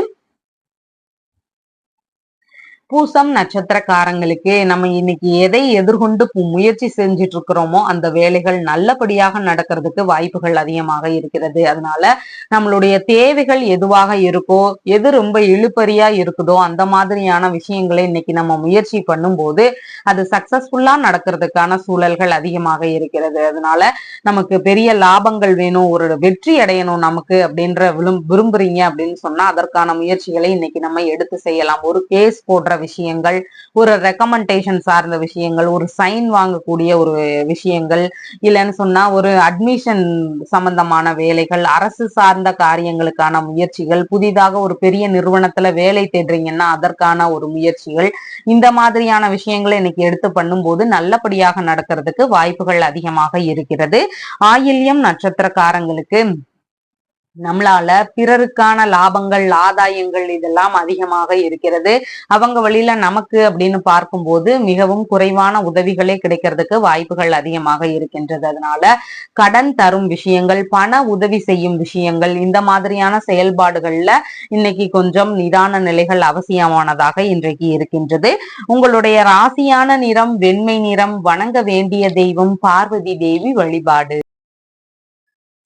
பூசம் நட்சத்திரக்காரங்களுக்கு நம்ம இன்னைக்கு எதை எதிர்கொண்டு முயற்சி செஞ்சுட்டு இருக்கிறோமோ அந்த வேலைகள் நல்லபடியாக நடக்கிறதுக்கு வாய்ப்புகள் அதிகமாக இருக்கிறது. அதனால நம்மளுடைய தேவைகள் எதுவாக இருக்கோ, எது ரொம்ப இழுபறியா இருக்குதோ அந்த மாதிரியான விஷயங்களை இன்னைக்கு நம்ம முயற்சி பண்ணும்போது அது சக்சஸ்ஃபுல்லா நடக்கிறதுக்கான சூழல்கள் அதிகமாக இருக்கிறது. அதனால நமக்கு பெரிய லாபங்கள் வேணும், ஒரு வெற்றி அடையணும் நமக்கு அப்படின்ற விரும்புறீங்க அப்படின்னு சொன்னா அதற்கான முயற்சிகளை இன்னைக்கு நம்ம எடுத்து செய்யலாம். ஒரு கேஸ் போடுற விஷயங்கள், ஒரு ரெக்கமெண்டேஷன் சார்ந்த விஷயங்கள், ஒரு சைன் வாங்கக்கூடிய ஒரு விஷயங்கள், இல்லைன்னு சொன்னா ஒரு அட்மிஷன் சம்பந்தமான வேலைகள், அரசு சார்ந்த காரியங்களுக்கான முயற்சிகள், புதிதாக ஒரு பெரிய நிறுவனத்துல வேலை தேடுறீங்கன்னா அதற்கான ஒரு முயற்சிகள், இந்த மாதிரியான விஷயங்களை இன்னைக்கு எடுத்து பண்ணும்போது நல்லபடியாக நடக்கிறதுக்கு வாய்ப்புகள் அதிகமாக இருக்கிறது. ஆயில்யம் நட்சத்திரக்காரங்களுக்கு நம்மளால பிறருக்கான லாபங்கள், ஆதாயங்கள் இதெல்லாம் அதிகமாக இருக்கிறது. அவங்க வழியில நமக்கு அப்படின்னு பார்க்கும்போது மிகவும் குறைவான உதவிகளே கிடைக்கிறதுக்கு வாய்ப்புகள் அதிகமாக இருக்கின்றது. அதனால கடன் தரும் விஷயங்கள், பண உதவி செய்யும் விஷயங்கள், இந்த மாதிரியான செயல்பாடுகள்ல இன்னைக்கு கொஞ்சம் நிதான நிலைகள் அவசியமானதாக இன்றைக்கு இருக்கின்றது. உங்களுடைய ராசியான நிறம் வெண்மை நிறம். வணங்க வேண்டிய தெய்வம் பார்வதி தேவி வழிபாடு.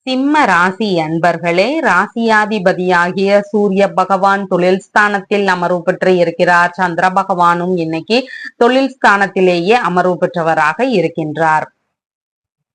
சிம்ம ராசி அன்பர்களே, ராசியாதிபதியாகிய சூரிய பகவான் தொழில் ஸ்தானத்தில் அமர்வு பெற்று இருக்கிறார். சந்திர பகவானும் இன்னைக்கு தொழில் ஸ்தானத்திலேயே அமர்வு பெற்றவராக இருக்கின்றார்.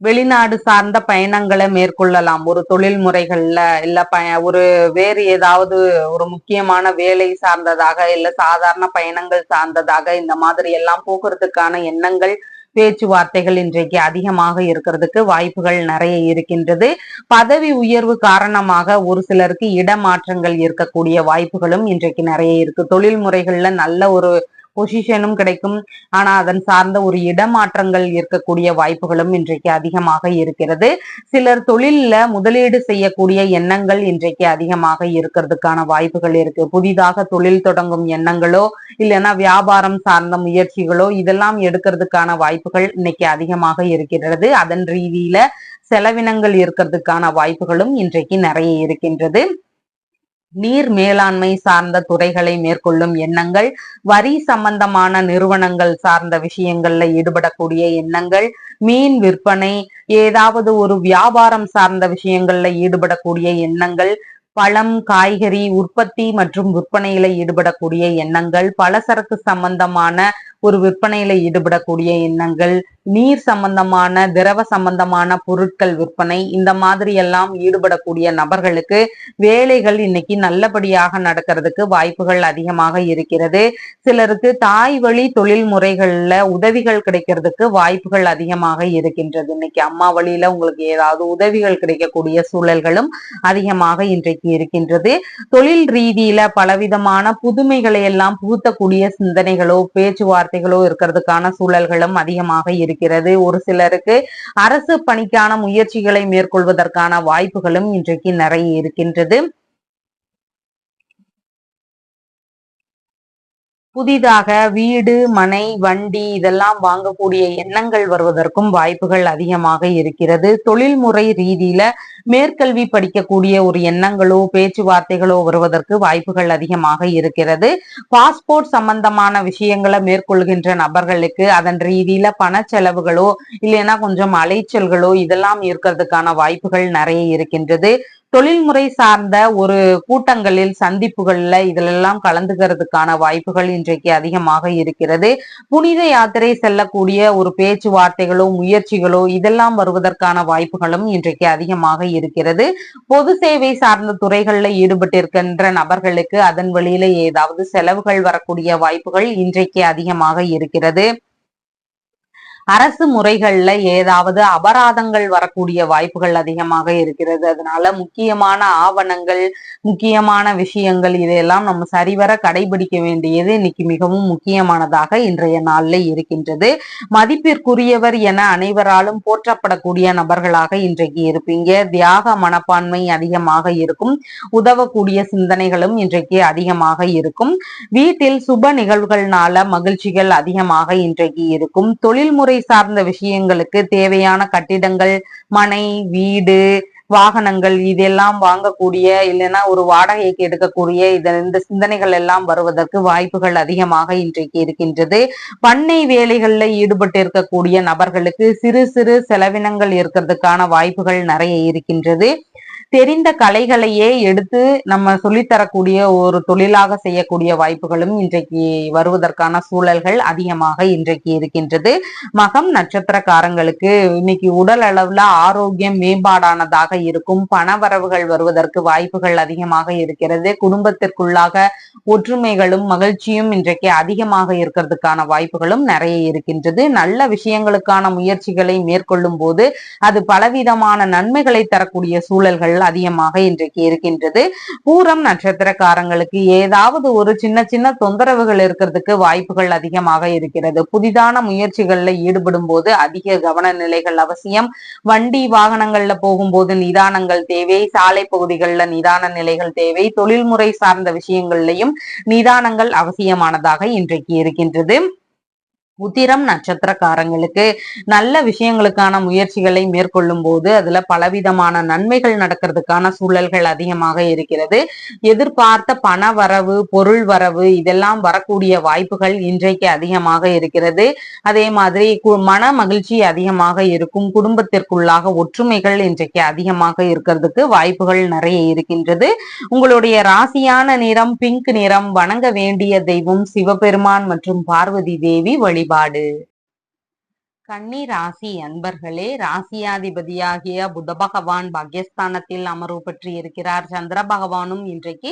வெளிநாடு சார்ந்த பயணங்களை மேற்கொள்ளலாம். ஒரு தொழில் முறைகள்ல இல்ல ஒரு வேறு ஏதாவது ஒரு முக்கியமான வேலை சார்ந்ததாக இல்ல சாதாரண பயணங்கள் சார்ந்ததாக இந்த மாதிரி எல்லாம் போக்குறதுக்கான எண்ணங்கள், பேச்சுவார்த்தைகள் இன்றைக்கு அதிகமாக இருக்கிறதுக்கு வாய்ப்புகள் நிறைய இருக்கின்றது. பதவி உயர்வு காரணமாக ஒரு சிலருக்கு இடமாற்றங்கள் இருக்கக்கூடிய வாய்ப்புகளும் இன்றைக்கு நிறைய இருக்கு. தொழில் முறைகள்ல நல்ல ஒரு பொசிஷனும் கிடைக்கும். ஆனா அதன் சார்ந்த ஒரு இடமாற்றங்கள் இருக்கக்கூடிய வாய்ப்புகளும் இன்றைக்கு அதிகமாக இருக்கிறது. சிலர் தொழில்ல முதலீடு செய்யக்கூடிய எண்ணங்கள் இன்றைக்கு அதிகமாக இருக்கிறதுக்கான வாய்ப்புகள் இருக்கு. புதிதாக தொழில் தொடங்கும் எண்ணங்களோ இல்லைன்னா வியாபாரம் சார்ந்த முயற்சிகளோ இதெல்லாம் எடுக்கிறதுக்கான வாய்ப்புகள் இன்னைக்கு அதிகமாக இருக்கிறது. அதன் ரீதியில செலவினங்கள் இருக்கிறதுக்கான வாய்ப்புகளும் இன்றைக்கு நிறைய இருக்கின்றது. நீர் மேலாண்மை சார்ந்த துறைகளை மேற்கொள்ளும் எண்ணங்கள், வரி சம்பந்தமான நிறுவனங்கள் சார்ந்த விஷயங்கள்ல ஈடுபடக்கூடிய எண்ணங்கள், மீன் விற்பனை, ஏதாவது ஒரு வியாபாரம் சார்ந்த விஷயங்கள்ல ஈடுபடக்கூடிய எண்ணங்கள், பழம், காய்கறி உற்பத்தி மற்றும் விற்பனையில ஈடுபடக்கூடிய எண்ணங்கள், பலசரக்கு சம்பந்தமான ஒரு விற்பனையில ஈடுபடக்கூடிய எண்ணங்கள், நீர் சம்பந்தமான திரவ சம்பந்தமான பொருட்கள் விற்பனை, இந்த மாதிரி எல்லாம் ஈடுபடக்கூடிய நபர்களுக்கு வேலைகள் இன்னைக்கு நல்லபடியாக நடக்கிறதுக்கு வாய்ப்புகள் அதிகமாக இருக்கிறது. சிலருக்கு தாய் வழி தொழில் முறைகள்ல உதவிகள் கிடைக்கிறதுக்கு வாய்ப்புகள் அதிகமாக இருக்கின்றது. இன்னைக்கு அம்மா வழியில உங்களுக்கு ஏதாவது உதவிகள் கிடைக்கக்கூடிய சூழல்களும் அதிகமாக இன்றைக்கு இருக்கின்றது. தொழில் ரீதியில பலவிதமான புதுமைகளை எல்லாம் புகுத்தக்கூடிய சிந்தனைகளோ பேச்சுவார்த்தைகளோ இருக்கிறதுக்கான சூழல்களும் அதிகமாக இருக்கிறது. ஒரு சிலருக்கு அரசு பணிக்கான முயற்சிகளை மேற்கொள்வதற்கான வாய்ப்புகளும் இன்றைக்கு நிறைய இருக்கின்றது. புதிதாக வீடு, மனை, வண்டி இதெல்லாம் வாங்கக்கூடிய எண்ணங்கள் வருவதற்கும் வாய்ப்புகள் அதிகமாக இருக்கிறது. தொழில்முறை ரீதியில மேற்கல்வி படிக்கக்கூடிய ஒரு எண்ணங்களோ பேச்சுவார்த்தைகளோ வருவதற்கு வாய்ப்புகள் அதிகமாக இருக்கிறது. பாஸ்போர்ட் சம்பந்தமான விஷயங்களை மேற்கொள்கின்ற நபர்களுக்கு அதன் ரீதியில பண செலவுகளோ இல்லைன்னா கொஞ்சம் அலைச்சல்களோ இதெல்லாம் இருக்கிறதுக்கான வாய்ப்புகள் நிறைய இருக்கின்றது. தொழில்முறை சார்ந்த ஒரு கூட்டங்களில் சந்திப்புகள்ல இதிலெல்லாம் கலந்துக்கிறதுக்கான வாய்ப்புகள் இன்றைக்கு அதிகமாக இருக்கிறது. புனித யாத்திரை செல்லக்கூடிய ஒரு பேச்சுவார்த்தைகளோ முயற்சிகளோ இதெல்லாம் வருவதற்கான வாய்ப்புகளும் இன்றைக்கு அதிகமாக இருக்கிறது. பொது சேவை சார்ந்த துறைகள்ல ஈடுபட்டிருக்கின்ற நபர்களுக்கு அதன் வழியில ஏதாவது செலவுகள் வரக்கூடிய வாய்ப்புகள் இன்றைக்கு அதிகமாக இருக்கிறது. அரசு முறைகள்ல ஏதாவது அபராதங்கள் வரக்கூடிய வாய்ப்புகள் அதிகமாக இருக்கிறது. அதனால முக்கியமான ஆவணங்கள், முக்கியமான விஷயங்கள் இதையெல்லாம் நம்ம சரிவர கடைபிடிக்க வேண்டியது இன்னைக்கு மிகவும் முக்கியமானதாக இன்றைய நாள்ல இருக்கின்றது. மதிப்பிற்குரியவர் என அனைவராலும் போற்றப்படக்கூடிய நபர்களாக இன்றைக்கு இருப்பீங்க. தியாக மனப்பான்மை அதிகமாக இருக்கும். உதவக்கூடிய சிந்தனைகளும் இன்றைக்கு அதிகமாக இருக்கும். வீட்டில் சுப நிகழ்வுகள்னால மகிழ்ச்சிகள் அதிகமாக இன்றைக்கு இருக்கும். தொழில்முறை சார்ந்த விஷயங்களுக்கு தேவையான கட்டிடங்கள், மனை, வீடு, வாகனங்கள் இதெல்லாம் வாங்கக்கூடிய இல்லைன்னா ஒரு வாடகைக்கு எடுக்கக்கூடிய இந்த சிந்தனைகள் எல்லாம் வருவதற்கு வாய்ப்புகள் அதிகமாக இன்றைக்கு இருக்கின்றது. பண்ணை வேலைகள்ல ஈடுபட்டு இருக்கக்கூடிய நபர்களுக்கு சிறு சிறு செலவினங்கள் இருக்கிறதுக்கான வாய்ப்புகள் நிறைய இருக்கின்றது. தெரிந்த கலைகளையே எடுத்து நம்ம சொல்லித்தரக்கூடிய ஒரு தொழிலாக செய்யக்கூடிய வாய்ப்புகளும் இன்றைக்கு வருவதற்கான சூழல்கள் அதிகமாக இன்றைக்கு இருக்கின்றது. மகம் நட்சத்திரக்காரங்களுக்கு இன்னைக்கு உடல் அளவுல ஆரோக்கியம் மேம்பாடானதாக இருக்கும். பணவரவுகள் வருவதற்கு வாய்ப்புகள் அதிகமாக இருக்கிறது. குடும்பத்திற்குள்ளாக ஒற்றுமைகளும் மகிழ்ச்சியும் இன்றைக்கு அதிகமாக இருக்கிறதுக்கான வாய்ப்புகளும் நிறைய இருக்கின்றது. நல்ல விஷயங்களுக்கான முயற்சிகளை மேற்கொள்ளும் போது அது பலவிதமான நன்மைகளை தரக்கூடிய சூழல்கள் அதிகமாக இன்றைக்கு இருக்கின்றது. பூரம் நட்சத்திரக்காரங்களுக்கு ஏதாவது ஒரு சின்ன சின்ன தொந்தரவுகள் இருக்கிறதுக்கு வாய்ப்புகள் அதிகமாக இருக்கிறது. புதிதான முயற்சிகள்ல ஈடுபடும் போது அதிக கவன நிலைகள் அவசியம். வண்டி வாகனங்கள்ல போகும்போது நிதானங்கள் தேவை. சாலை பகுதிகள்ல நிதான நிலைகள் தேவை. தொழில்முறை சார்ந்த விஷயங்கள்லையும் நிதானங்கள் அவசியமானதாக இன்றைக்கு இருக்கின்றது. உத்திரம் நட்சத்திரக்காரங்களுக்கு நல்ல விஷயங்களுக்கான முயற்சிகளை மேற்கொள்ளும் போது அதுல பலவிதமான நன்மைகள் நடக்கிறதுக்கான சூழல்கள் அதிகமாக இருக்கிறது. எதிர்பார்த்த பண வரவு, பொருள் வரவு இதெல்லாம் வரக்கூடிய வாய்ப்புகள் இன்றைக்கு அதிகமாக இருக்கிறது. அதே மாதிரி மன மகிழ்ச்சி அதிகமாக இருக்கும். குடும்பத்திற்குள்ளாக ஒற்றுமைகள் இன்றைக்கு அதிகமாக இருக்கிறதுக்கு வாய்ப்புகள் நிறைய இருக்கின்றது. உங்களுடைய ராசியான நிறம் பிங்க் நிறம். வணங்க வேண்டிய தெய்வம் சிவபெருமான் மற்றும் பார்வதி தேவி வழிபாடு. கன்னி ராசி அன்பர்களே, ராசியாதிபதியாகிய புத பகவான் பாக்யஸ்தானத்தில் அமர்வு பெற்று இருக்கிறார். சந்திர பகவானும் இன்றைக்கு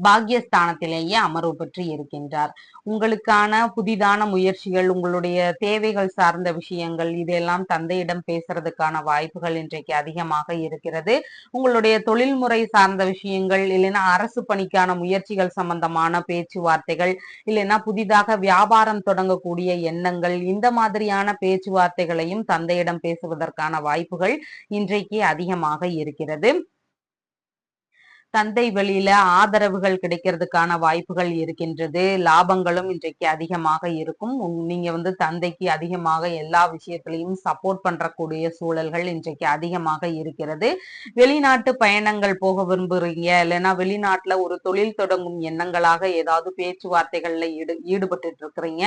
பாக்யஸ்தானத்திலேயே அமர்வு பெற்று இருக்கின்றார். உங்களுக்கான புதிதான முயற்சிகள், உங்களுடைய தேவைகள் சார்ந்த விஷயங்கள் இதெல்லாம் தந்தையிடம் பேசுறதுக்கான வாய்ப்புகள் இன்றைக்கு அதிகமாக இருக்கிறது. உங்களுடைய தொழில்முறை சார்ந்த விஷயங்கள் இல்லைன்னா அரசு பணிக்கான முயற்சிகள் சம்பந்தமான பேச்சுவார்த்தைகள் இல்லைன்னா புதிதாக வியாபாரம் தொடங்கக்கூடிய எண்ணங்கள் இந்த மாதிரியான பேச்சுவார்த்தைகளையும் தந்தையிடம் பேசுவதற்கான வாய்ப்புகள் இன்றைக்கு அதிகமாக இருக்கிறது. தந்தை வழியில ஆதரவுகள் கிடைக்கிறதுக்கான வாய்ப்புகள் இருக்கின்றது. லாபங்களும் இன்றைக்கு அதிகமாக இருக்கும். நீங்க தந்தைக்கு அதிகமாக எல்லா விஷயத்திலையும் சப்போர்ட் பண்றக்கூடிய சூழல்கள் இன்றைக்கு அதிகமாக இருக்கிறது. வெளிநாட்டு பயணங்கள் போக விரும்புறீங்க இல்லைன்னா வெளிநாட்டுல ஒரு தொழில் தொடங்கும் எண்ணங்களாக ஏதாவது பேச்சுவார்த்தைகள்ல ஈடுபட்டு இருக்கிறீங்க.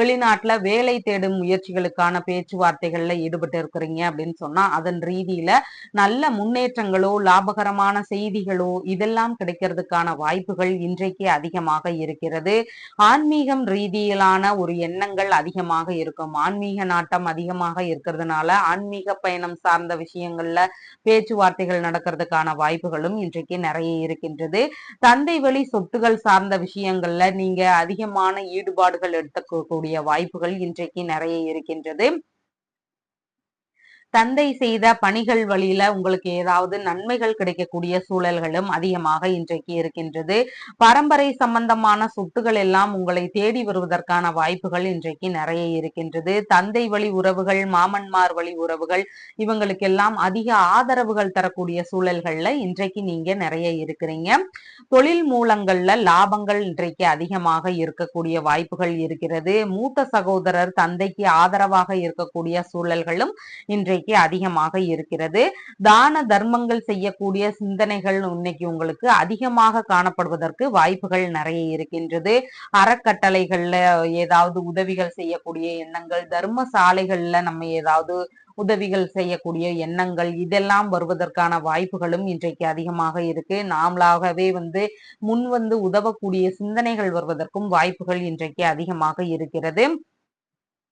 வெளிநாட்டுல வேலை தேடும் முயற்சிகளுக்கான பேச்சுவார்த்தைகள்ல ஈடுபட்டு இருக்கிறீங்க அப்படின்னு சொன்னா அதன் ரீதியில நல்ல முன்னேற்றங்களோ லாபகரமான செய்திகளோ இதெல்லாம் கிடைக்கிறதுக்கான வாய்ப்புகள் இன்றைக்கு அதிகமாக இருக்கிறது. ஆன்மீகம் ரீதியிலான ஒரு எண்ணங்கள் அதிகமாக இருக்கும். ஆன்மீக நாட்டம் அதிகமாக இருக்கிறதுனால ஆன்மீக பயணம் சார்ந்த விஷயங்கள்ல பேச்சுவார்த்தைகள் நடக்கிறதுக்கான வாய்ப்புகளும் இன்றைக்கு நிறைய இருக்கின்றது. தந்தை வழி சொத்துகள் சார்ந்த விஷயங்கள்ல நீங்க அதிகமான ஈடுபாடுகள் எடுத்துக்கக்கூடிய வாய்ப்புகள் இன்றைக்கு நிறைய இருக்கின்றது. தந்தை செய்த பணிகள் வழியில உங்களுக்கு ஏதாவது நன்மைகள் கிடைக்கக்கூடிய சூழல்களும் அதிகமாக இன்றைக்கு இருக்கின்றது. பரம்பரை சம்பந்தமான சொத்துக்கள் எல்லாம் உங்களை தேடி வருவதற்கான வாய்ப்புகள் இன்றைக்கு நிறைய இருக்கின்றது. தந்தை வழி உறவுகள், மாமன்மார் வழி உறவுகள், இவங்களுக்கெல்லாம் அதிக ஆதரவுகள் தரக்கூடிய சூழல்கள்ல இன்றைக்கு நீங்க நிறைய இருக்கிறீங்க. தொழில் மூலங்கள்ல லாபங்கள் இன்றைக்கு அதிகமாக இருக்கக்கூடிய வாய்ப்புகள் இருக்கிறது. மூத்த சகோதரர் தந்தைக்கு ஆதரவாக இருக்கக்கூடிய சூழல்களும் இன்றைக்கு அதிகமாக இருக்கிறது. தான தர்மங்கள் செய்யக்கூடிய சிந்தனைகள் இன்னைக்கு உங்களுக்கு அதிகமாக காணப்படுவதற்கு வாய்ப்புகள் நிறைய இருக்கின்றது. அறக்கட்டளைகள்ல ஏதாவது உதவிகள் செய்யக்கூடிய எண்ணங்கள், தர்ம சாலைகள்ல நம்ம ஏதாவது உதவிகள் செய்யக்கூடிய எண்ணங்கள், இதெல்லாம் வருவதற்கான வாய்ப்புகளும் இன்றைக்கு அதிகமாக இருக்கு. நாமளாகவே முன் உதவக்கூடிய சிந்தனைகள் வருவதற்கும் வாய்ப்புகள் இன்றைக்கு அதிகமாக இருக்கிறது.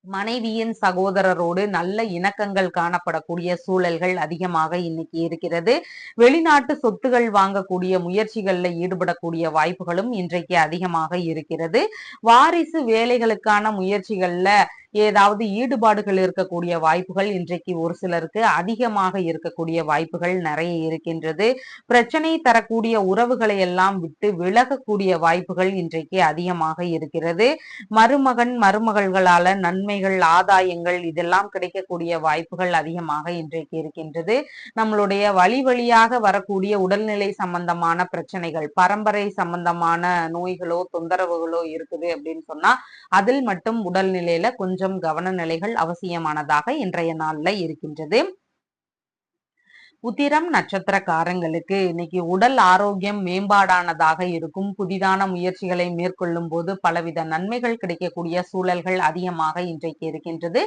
மனைவியின் சகோதரரோடு நல்ல இணக்கங்கள் காணப்படக்கூடிய சூழல்கள் அதிகமாக இன்னைக்கு இருக்கிறது. வெளிநாட்டு சொத்துகள் வாங்கக்கூடிய முயற்சிகள்ல ஈடுபடக்கூடிய வாய்ப்புகளும் இன்றைக்கு அதிகமாக இருக்கிறது. வாரிசு வேலைகளுக்கான முயற்சிகள்ல ஏதாவது ஈடுபாடுகள் இருக்கக்கூடிய வாய்ப்புகள் இன்றைக்கு ஒரு சிலருக்கு அதிகமாக இருக்கக்கூடிய வாய்ப்புகள் நிறைய இருக்கின்றது. பிரச்சனை தரக்கூடிய உறவுகளை எல்லாம் விட்டு விலகக்கூடிய வாய்ப்புகள் இன்றைக்கு அதிகமாக இருக்கிறது. மருமகன் மருமகள்களால நன்மைகள், ஆதாயங்கள் இதெல்லாம் கிடைக்கக்கூடிய வாய்ப்புகள் அதிகமாக இன்றைக்கு இருக்கின்றது. நம்மளுடைய வழியாக வரக்கூடிய உடல்நிலை சம்பந்தமான பிரச்சனைகள், பரம்பரை சம்பந்தமான நோய்களோ தொந்தரவுகளோ இருக்குது அப்படின்னு சொன்னா அதில் மட்டும் உடல்நிலையில கொஞ்சம் கவன நிலைகள் அவசியமானதாக இன்றைய நாள்ல இருக்கின்றது. உத்திரம் நட்சத்திரக்காரங்களுக்கு இன்னைக்கு உடல் ஆரோக்கியம் மேம்பாடானதாக இருக்கும். புதிதான முயற்சிகளை மேற்கொள்ளும் போது பலவித நன்மைகள் கிடைக்கக்கூடிய சூழல்கள் அதிகமாக இன்றைக்கு இருக்கின்றது.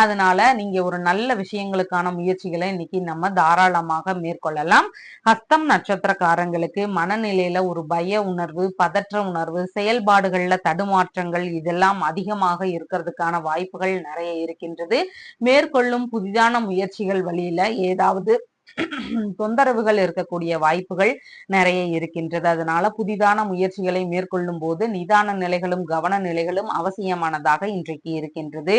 அதனால நீங்க ஒரு நல்ல விஷயங்களுக்கான முயற்சிகளை இன்னைக்கு நம்ம தாராளமாக மேற்கொள்ளலாம். ஹஸ்தம் நட்சத்திரக்காரங்களுக்கு மனநிலையில ஒரு பய உணர்வு, பதற்ற உணர்வு, செயல்பாடுகள்ல தடுமாற்றங்கள் இதெல்லாம் அதிகமாக இருக்கிறதுக்கான வாய்ப்புகள் நிறைய இருக்கின்றது. மேற்கொள்ளும் புதிதான முயற்சிகள் வழியில ஏதாவது தொந்தரவுகள் இருக்கக்கூடிய வாய்ப்புகள் நிறைய இருக்கின்றது. அதனால புதிதான முயற்சிகளை மேற்கொள்ளும் போது நிதான நிலைகளும் கவன நிலைகளும் அவசியமானதாக இன்றைக்கு இருக்கின்றது.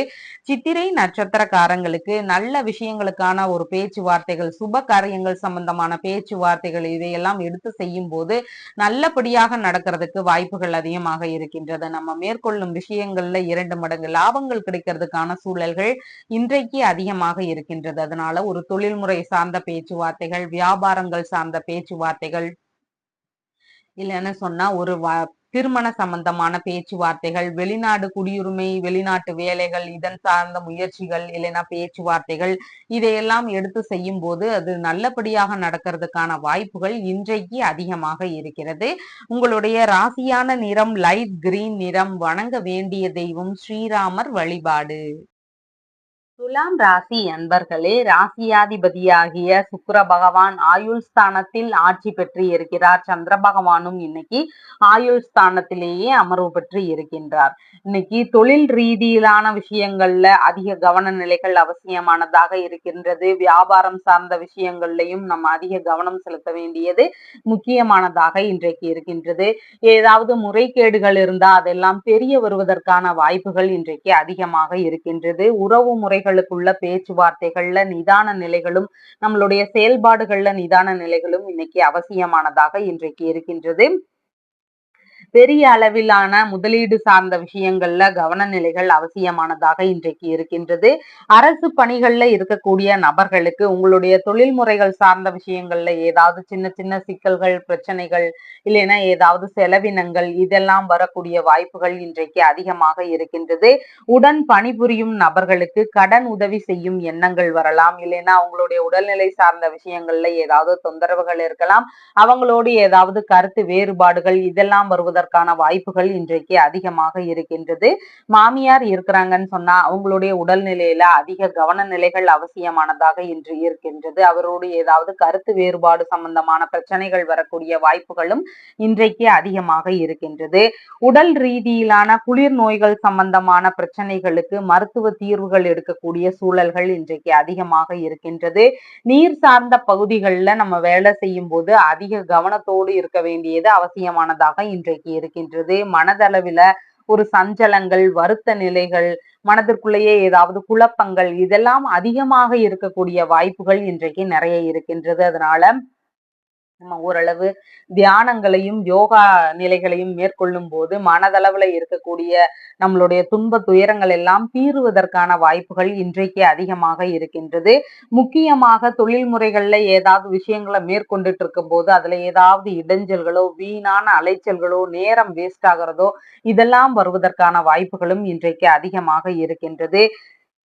சித்திரை நட்சத்திரக்காரங்களுக்கு நல்ல விஷயங்களுக்கான ஒரு பேச்சுவார்த்தைகள், சுப காரியங்கள் சம்பந்தமான பேச்சுவார்த்தைகள் இதையெல்லாம் எடுத்து செய்யும் போது நல்லபடியாக நடக்கிறதுக்கு வாய்ப்புகள் அதிகமாக இருக்கின்றது. நம்ம மேற்கொள்ளும் விஷயங்கள்ல 2 மடங்கு லாபங்கள் கிடைக்கிறதுக்கான சூழல்கள் இன்றைக்கு அதிகமாக இருக்கின்றது. அதனால ஒரு தொழில்முறை சார்ந்த பேச்சுவார்த்தைகள், வியாபாரங்கள் சார்ந்த பேச்சுவார்த்தைகள், இல்லைன்னு சொன்னா ஒரு திருமண சம்பந்தமான பேச்சுவார்த்தைகள், வெளிநாடு குடியுரிமை, வெளிநாட்டு வேலைகள் இதன் சார்ந்த முயற்சிகள் இல்லைன்னா பேச்சுவார்த்தைகள் இதையெல்லாம் எடுத்து செய்யும் போது அது நல்லபடியாக நடக்கிறதுக்கான வாய்ப்புகள் இன்றைக்கு அதிகமாக இருக்கிறது. உங்களுடைய ராசியான நிறம் லைட் கிரீன் நிறம். வணங்க வேண்டிய தெய்வம் ஸ்ரீராமர் வழிபாடு. துலாம் ராசி அன்பர்களே, ராசியாதிபதியாகிய சுக்கிர பகவான் ஆயுள் ஸ்தானத்தில் ஆட்சி பெற்று இருக்கிறார். சந்திர பகவானும் இன்னைக்கு ஆயுள் ஸ்தானத்திலேயே அமர்வு பெற்று இருக்கின்றார். இன்னைக்கு தொழில் ரீதியிலான விஷயங்கள்ல அதிக கவன நிலைகள் அவசியமானதாக இருக்கின்றது. வியாபாரம் சார்ந்த விஷயங்கள்லையும் நம்ம அதிக கவனம் செலுத்த வேண்டியது முக்கியமானதாக இன்றைக்கு இருக்கின்றது. ஏதாவது முறைகேடுகள் இருந்தா அதெல்லாம் தெரிய வருவதற்கான வாய்ப்புகள் இன்றைக்கு அதிகமாக இருக்கின்றது. உறவு முறைகளுக்குள்ள பேச்சுவார்த்தைகள்ல நிதான நிலைகளும் நம்மளுடைய செயல்பாடுகள்ல நிதான நிலைகளும் இன்னைக்கு அவசியமானதாக இன்றைக்கு இருக்கின்றது. பெரிய அளவிலான முதலீடு சார்ந்த விஷயங்கள்ல கவன நிலைகள் அவசியமானதாக இன்றைக்கு இருக்கின்றது. அரசு பணிகள்ல இருக்கக்கூடிய நபர்களுக்கு உங்களுடைய தொழில் முறைகள் சார்ந்த விஷயங்கள்ல ஏதாவது சின்ன சின்ன சிக்கல்கள், பிரச்சனைகள் இல்லைன்னா ஏதாவது செலவினங்கள் இதெல்லாம் வரக்கூடிய வாய்ப்புகள் இன்றைக்கு அதிகமாக இருக்கின்றது. உடன் பணிபுரியும் நபர்களுக்கு கடன் உதவி செய்யும் எண்ணங்கள் வரலாம். இல்லைன்னா அவங்களுடைய உடல்நிலை சார்ந்த விஷயங்கள்ல ஏதாவது தொந்தரவுகள் இருக்கலாம். அவங்களோடு ஏதாவது கருத்து வேறுபாடுகள் இதெல்லாம் வருவதற்கான வாய்ப்புகள் இன்றைக்கு அதிகமாக இருக்கின்றது. மாமியார் இருக்கிறாங்கன்னு சொன்னா அவங்களுடைய உடல்நிலையில அதிக கவன நிலைகள் அவசியமானதாக இன்று இருக்கின்றது. அவரோடு ஏதாவது கருத்து வேறுபாடு சம்பந்தமான பிரச்சனைகள் வரக்கூடிய வாய்ப்புகளும் இன்றைக்கு அதிகமாக இருக்கின்றது. உடல் ரீதியிலான குளிர் நோய்கள் சம்பந்தமான பிரச்சனைகளுக்கு மருத்துவ தீர்வுகள் எடுக்கக்கூடிய சூழல்கள் இன்றைக்கு அதிகமாக இருக்கின்றது. நீர் சார்ந்த பகுதிகளில் நம்ம வேலை செய்யும் போது அதிக கவனத்தோடு இருக்க வேண்டியது அவசியமானதாக இன்றைக்கு இருக்கின்றது. மனதளவில் ஒரு சஞ்சலங்கள், வருத்த நிலைகள், மனதிற்குள்ளேயே ஏதாவது குழப்பங்கள் இதெல்லாம் அதிகமாக இருக்கக்கூடிய வாய்ப்புகள் இன்றைக்கு நிறைய இருக்கின்றது. அதனால நம்ம ஓரளவு தியானங்களையும் யோகா நிலைகளையும் மேற்கொள்ளும் போது மனதளவுல இருக்கக்கூடிய நம்மளுடைய துன்ப துயரங்கள் எல்லாம் தீருவதற்கான வாய்ப்புகள் இன்றைக்கு அதிகமாக இருக்கின்றது. முக்கியமாக தொழில் முறைகள்ல ஏதாவது விஷயங்களை மேற்கொண்டுட்டு இருக்கும் போது அதுல ஏதாவது இடைஞ்சல்களோ, வீணான அலைச்சல்களோ, நேரம் வேஸ்ட் ஆகிறதோ இதெல்லாம் வருவதற்கான வாய்ப்புகளும் இன்றைக்கு அதிகமாக இருக்கின்றது.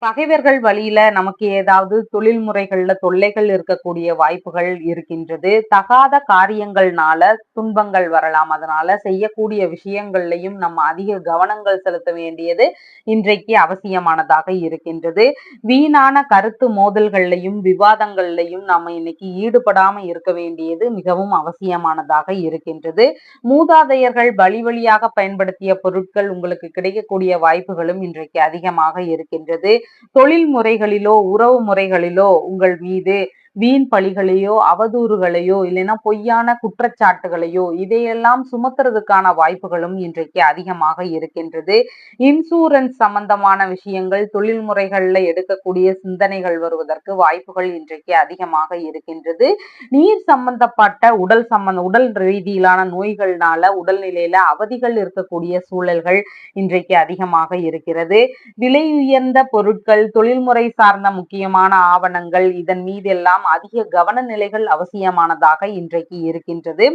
பகைவர்கள் வழியில நமக்கு ஏதாவது தொழில் முறைகள்ல தொல்லைகள் இருக்கக்கூடிய வாய்ப்புகள் இருக்கின்றது. தகாத காரியங்கள்னால துன்பங்கள் வரலாம். அதனால செய்யக்கூடிய விஷயங்கள்லையும் நம்ம அதிக கவனங்கள் செலுத்த வேண்டியது இன்றைக்கு அவசியமானதாக இருக்கின்றது. வீணான கருத்து மோதல்கள்லையும் விவாதங்கள்லையும் நம்ம இன்னைக்கு ஈடுபடாம இருக்க வேண்டியது மிகவும் அவசியமானதாக இருக்கின்றது. மூதாதையர்கள் வழி வழியாக பயன்படுத்திய பொருட்கள் உங்களுக்கு கிடைக்கக்கூடிய வாய்ப்புகளும் இன்றைக்கு அதிகமாக இருக்கின்றது. தொழில் முறைகளிலோ உறவு முறைகளிலோ உங்கள் மீது வீண் பழிகளையோ அவதூறுகளையோ இல்லைன்னா பொய்யான குற்றச்சாட்டுகளையோ இதையெல்லாம் சுமத்துறதுக்கான வாய்ப்புகளும் இன்றைக்கு அதிகமாக இருக்கின்றது. இன்சூரன்ஸ் சம்பந்தமான விஷயங்கள் தொழில் முறைகள்ல எடுக்கக்கூடிய சிந்தனைகள் வருவதற்கு வாய்ப்புகள் இன்றைக்கு அதிகமாக இருக்கின்றது. நீர் சம்பந்தப்பட்ட உடல் ரீதியிலான நோய்கள்னால உடல்நிலையில அவதிகள் இருக்கக்கூடிய சூழல்கள் இன்றைக்கு அதிகமாக இருக்கிறது. விலை உயர்ந்த பொருட்கள், தொழில்முறை சார்ந்த முக்கியமான ஆவணங்கள் இதன் மீதெல்லாம் அதிக கவன நிலைகள் அவசியமானதாக இன்றைக்கு இருக்கின்றது.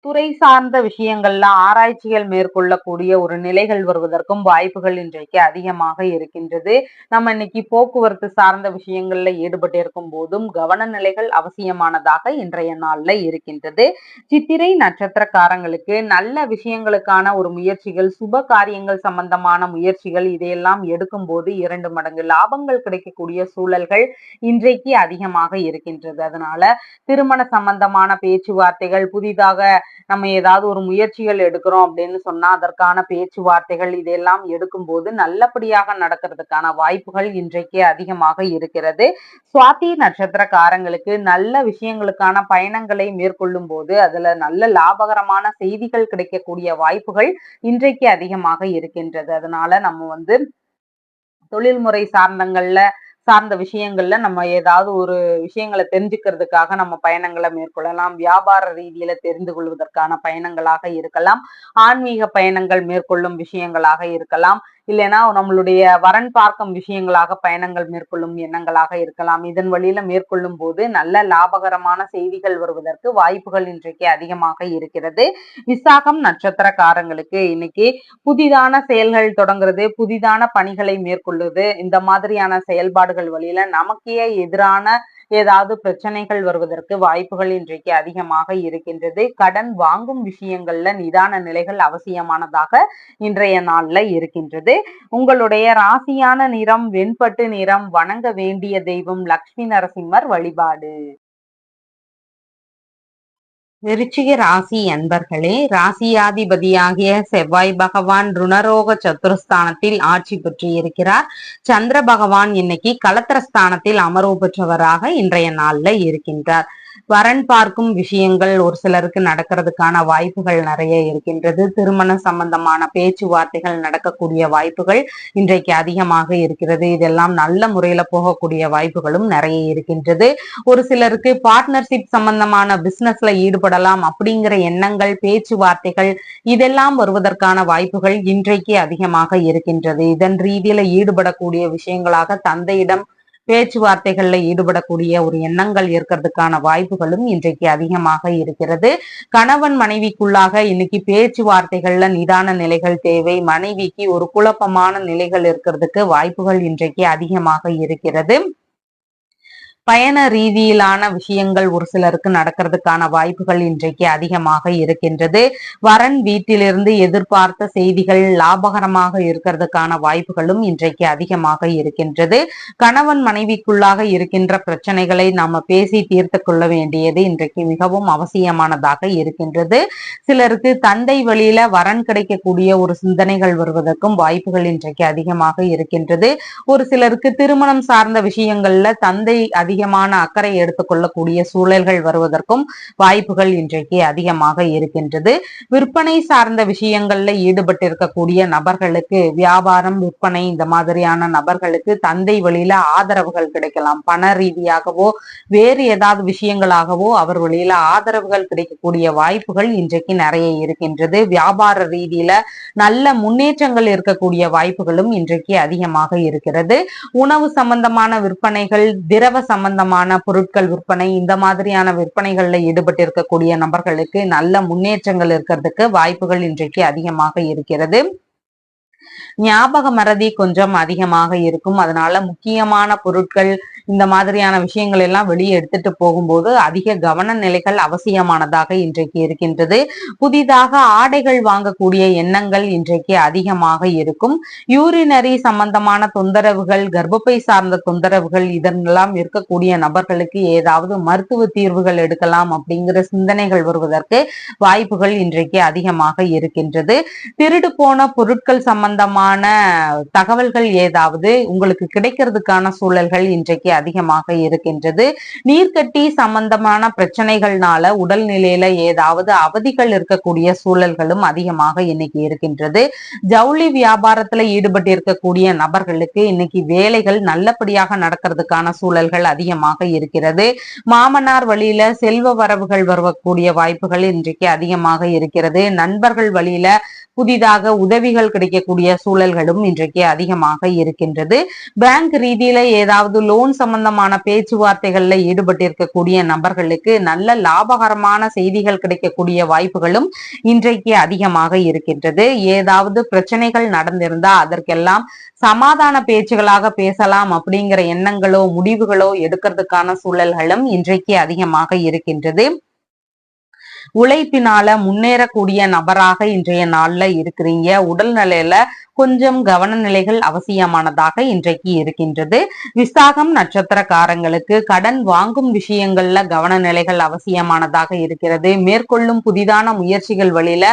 துறை சார்ந்த விஷயங்கள்ல ஆராய்ச்சிகள் மேற்கொள்ளக்கூடிய ஒரு நிலைகள் வருவதற்கும் வாய்ப்புகள் இன்றைக்கு அதிகமாக இருக்கின்றது. நம்ம இன்னைக்கு போக்குவரத்து சார்ந்த விஷயங்கள்ல ஈடுபட்டு இருக்கும் போதும் கவன நிலைகள் அவசியமானதாக இன்றைய நாள்ல இருக்கின்றது. சித்திரை நட்சத்திரக்காரங்களுக்கு நல்ல விஷயங்களுக்கான ஒரு முயற்சிகள், சுப காரியங்கள் சம்பந்தமான முயற்சிகள் இதையெல்லாம் எடுக்கும் போது 2 மடங்கு லாபங்கள் கிடைக்கக்கூடிய சூழல்கள் இன்றைக்கு அதிகமாக இருக்கின்றது. அதனால திருமண சம்பந்தமான பேச்சுவார்த்தைகள், புதிதாக நம்ம ஏதாவது ஒரு முயற்சிகள் எடுக்கிறோம் அப்படின்னு சொன்னா அதற்கான பேச்சுவார்த்தைகள் இதெல்லாம் எடுக்கும் போது நல்லபடியாக நடக்கிறதுக்கான வாய்ப்புகள் இன்றைக்கு அதிகமாக இருக்கிறது. சுவாதி நட்சத்திரக்காரங்களுக்கு நல்ல விஷயங்களுக்கான பயணங்களை மேற்கொள்ளும் போது அதுல நல்ல லாபகரமான செய்திகள் கிடைக்கக்கூடிய வாய்ப்புகள் இன்றைக்கு அதிகமாக இருக்கின்றது. அதனால நம்ம தொழில்முறை சார்ந்த விஷயங்கள்ல நம்ம ஏதாவது ஒரு விஷயங்களை தெரிஞ்சுக்கிறதுக்காக நம்ம பயணங்களை மேற்கொள்ளலாம். வியாபார ரீதியில தெரிந்து கொள்வதற்கான பயணங்களாக இருக்கலாம், ஆன்மீக பயணங்கள் மேற்கொள்ளும் விஷயங்களாக இருக்கலாம், இல்லைன்னா நம்மளுடைய வரன் பார்க்கும் விஷயங்களாக பயணங்கள் மேற்கொள்ளும் எண்ணங்களாக இருக்கலாம். இதன் வழியில மேற்கொள்ளும் போது நல்ல லாபகரமான செய்திகள் வருவதற்கு வாய்ப்புகள் இன்றைக்கு அதிகமாக இருக்கிறது. விசாகம் நட்சத்திரக்காரங்களுக்கு இன்னைக்கு புதிதான செயல்கள் தொடங்குறது, புதிதான பணிகளை மேற்கொள்ளுது, இந்த மாதிரியான செயல்பாடுகள் வழியில நமக்கே எதிரான ஏதாவது பிரச்சனைகள் வருவதற்கு வாய்ப்புகள் இன்றைக்கு அதிகமாக இருக்கின்றது. கடன் வாங்கும் விஷயங்கள்ல நிதான நிலைகள் அவசியமானதாக இன்றைய நாள்ல இருக்கின்றது. உங்களுடைய ராசியான நிறம் வெண்பட்டு நிறம். வணங்க வேண்டிய தெய்வம் லட்சுமி நரசிம்மர் வழிபாடு. விருச்சிக ராசி அன்பர்களே, ராசியாதிபதியாகிய செவ்வாய் பகவான் ருணரோக சத்துருஸ்தானத்தில் ஆட்சி பெற்று இருக்கிறார். சந்திர பகவான் இன்னைக்கு கலத்திரஸ்தானத்தில் அமர்வு பெற்றவராக இன்றைய நாள்ல இருக்கின்றார். வரன் பார்க்கும் விஷயங்கள் ஒரு சிலருக்கு நடக்கிறதுக்கான வாய்ப்புகள் நிறைய இருக்கின்றது. திருமண சம்பந்தமான பேச்சுவார்த்தைகள் நடக்கக்கூடிய வாய்ப்புகள் இன்றைக்கு அதிகமாக இருக்கிறது. இதெல்லாம் நல்ல முறையில போகக்கூடிய வாய்ப்புகளும் நிறைய இருக்கின்றது. ஒரு சிலருக்கு பார்ட்னர்ஷிப் சம்பந்தமான பிசினஸ்ல ஈடுபடலாம் அப்படிங்கிற எண்ணங்கள், பேச்சுவார்த்தைகள் இதெல்லாம் வருவதற்கான வாய்ப்புகள் இன்றைக்கு அதிகமாக இருக்கின்றது. இதன் ரீதியில ஈடுபடக்கூடிய விஷயங்களாக தந்தையிடம் பேச்சுவார்த்தைகள்ல ஈடுபடக்கூடிய ஒரு எண்ணங்கள் இருக்கிறதுக்கான வாய்ப்புகளும் இன்றைக்கு அதிகமாக இருக்கிறது. கணவன் மனைவிக்குள்ளாக இன்னைக்கு பேச்சுவார்த்தைகள்ல நிதான நிலைகள் தேவை. மனைவிக்கு ஒரு குழப்பமான நிலைகள் இருக்கிறதுக்கு வாய்ப்புகள் இன்றைக்கு அதிகமாக இருக்கிறது. பயண ரீதியிலான விஷயங்கள் ஒரு சிலருக்கு நடக்கிறதுக்கான வாய்ப்புகள் இன்றைக்கு அதிகமாக இருக்கின்றது. வரன் வீட்டிலிருந்து எதிர்பார்த்த செய்திகள் லாபகரமாக இருக்கிறதுக்கான வாய்ப்புகளும் இன்றைக்கு அதிகமாக இருக்கின்றது. கணவன் மனைவிக்குள்ளாக இருக்கின்ற பிரச்சனைகளை நாம பேசி தீர்த்து கொள்ள வேண்டியது இன்றைக்கு மிகவும் அவசியமானதாக இருக்கின்றது. சிலருக்கு தந்தை வழியில வரன் கிடைக்கக்கூடிய ஒரு சிந்தனைகள் வருவதற்கும் வாய்ப்புகள் இன்றைக்கு அதிகமாக இருக்கின்றது. ஒரு சிலருக்கு திருமணம் சார்ந்த விஷயங்கள்ல தந்தை அதிகமான அக்கறை எடுத்துக்கொள்ளக்கூடிய சூழல்கள் வருவதற்கும் வாய்ப்புகள் இன்றைக்கு அதிகமாக இருக்கின்றது. விற்பனை சார்ந்த விஷயங்கள்ல ஈடுபட்டிருக்கக்கூடிய நபர்களுக்கு, வியாபாரம் விற்பனை இந்த மாதிரியான நபர்களுக்கு தந்தை வழியில ஆதரவுகள் கிடைக்கலாம். பண ரீதியாகவோ வேறு ஏதாவது விஷயங்களாகவோ அவர் வழியில ஆதரவுகள் கிடைக்கக்கூடிய வாய்ப்புகள் இன்றைக்கு நிறைய இருக்கின்றது. வியாபார ரீதியில நல்ல முன்னேற்றங்கள் இருக்கக்கூடிய வாய்ப்புகளும் இன்றைக்கு அதிகமாக இருக்கிறது. உணவு சம்பந்தமான விற்பனைகள், திரவ சம்பந்தமான பொருட்கள் விற்பனை இந்த மாதிரியான விற்பனைகள்ல ஈடுபட்டிருக்கக்கூடிய நபர்களுக்கு நல்ல முன்னேற்றங்கள் இருக்கிறதுக்கு வாய்ப்புகள் இன்றைக்கு அதிகமாக இருக்கிறது. ஞாபக மறதி கொஞ்சம் அதிகமாக இருக்கும். அதனால முக்கியமான பொருட்கள் இந்த மாதிரியான விஷயங்கள் எல்லாம் வெளியே எடுத்துட்டு போகும்போது அதிக கவன நிலைகள் அவசியமானதாக இன்றைக்கு இருக்கின்றது. புதிதாக ஆடைகள் வாங்கக்கூடிய எண்ணங்கள் இன்றைக்கு அதிகமாக இருக்கும். யூரினரி சம்பந்தமான தொந்தரவுகள், கர்ப்பப்பை சார்ந்த தொந்தரவுகள் இதெல்லாம் இருக்கக்கூடிய நபர்களுக்கு ஏதாவது மருத்துவ தீர்வுகள் எடுக்கலாம் அப்படிங்கிற சிந்தனைகள் வருவதற்கு வாய்ப்புகள் இன்றைக்கு அதிகமாக இருக்கின்றது. திருடு போன பொருட்கள் சம்பந்தமான தகவல்கள் ஏதாவது உங்களுக்கு கிடைக்கிறதுக்கான சூழல்கள் இன்றைக்கு அதிகமாக இருக்கின்றது. நீர்க்கட்டி சம்பந்தமான பிரச்சனைகள்னால உடல்நிலையில ஏதாவது அவதிகள் இருக்கக்கூடிய சூழல்களும் அதிகமாக இன்னைக்கு இருக்கின்றது. ஜவுளி வியாபாரத்துல ஈடுபட்டு இருக்கக்கூடிய நபர்களுக்கு இன்னைக்கு வேலைகள் நல்லபடியாக நடக்கிறதுக்கான சூழல்கள் அதிகமாக இருக்கிறது. மாமனார் வழியில செல்வ வரவுகள் வரக்கூடிய வாய்ப்புகள் இன்றைக்கு அதிகமாக இருக்கிறது. நண்பர்கள் வழியில புதிதாக உதவிகள் கிடைக்கக்கூடிய சூழல்களும் இன்றைக்கு அதிகமாக இருக்கின்றது. பேங்க் ரீதியில ஏதாவது லோன் சம்பந்தமான பேச்சுவார்த்தைகள்ல ஈடுபட்டிருக்கக்கூடிய நபர்களுக்கு நல்ல லாபகரமான செய்திகள் கிடைக்கக்கூடிய வாய்ப்புகளும் இன்றைக்கு அதிகமாக இருக்கின்றது. ஏதாவது பிரச்சனைகள் நடந்திருந்தா அதற்கெல்லாம் சமாதான பேச்சுகளாக பேசலாம் அப்படிங்கிற எண்ணங்களோ முடிவுகளோ எடுக்கிறதுக்கான சூழல்களும் இன்றைக்கு அதிகமாக இருக்கின்றது. உழைப்பினால முன்னேறக்கூடிய நபராக இன்றைய நாள்ல இருக்கிறீங்க. உடல்நிலையில கொஞ்சம் கவன நிலைகள் அவசியமானதாக இன்றைக்கு இருக்கின்றது. விசாகம் நட்சத்திரக்காரங்களுக்கு கடன் வாங்கும் விஷயங்கள்ல கவன நிலைகள் அவசியமானதாக இருக்கிறது. மேற்கொள்ளும் புதிதான முயற்சிகள் வழியில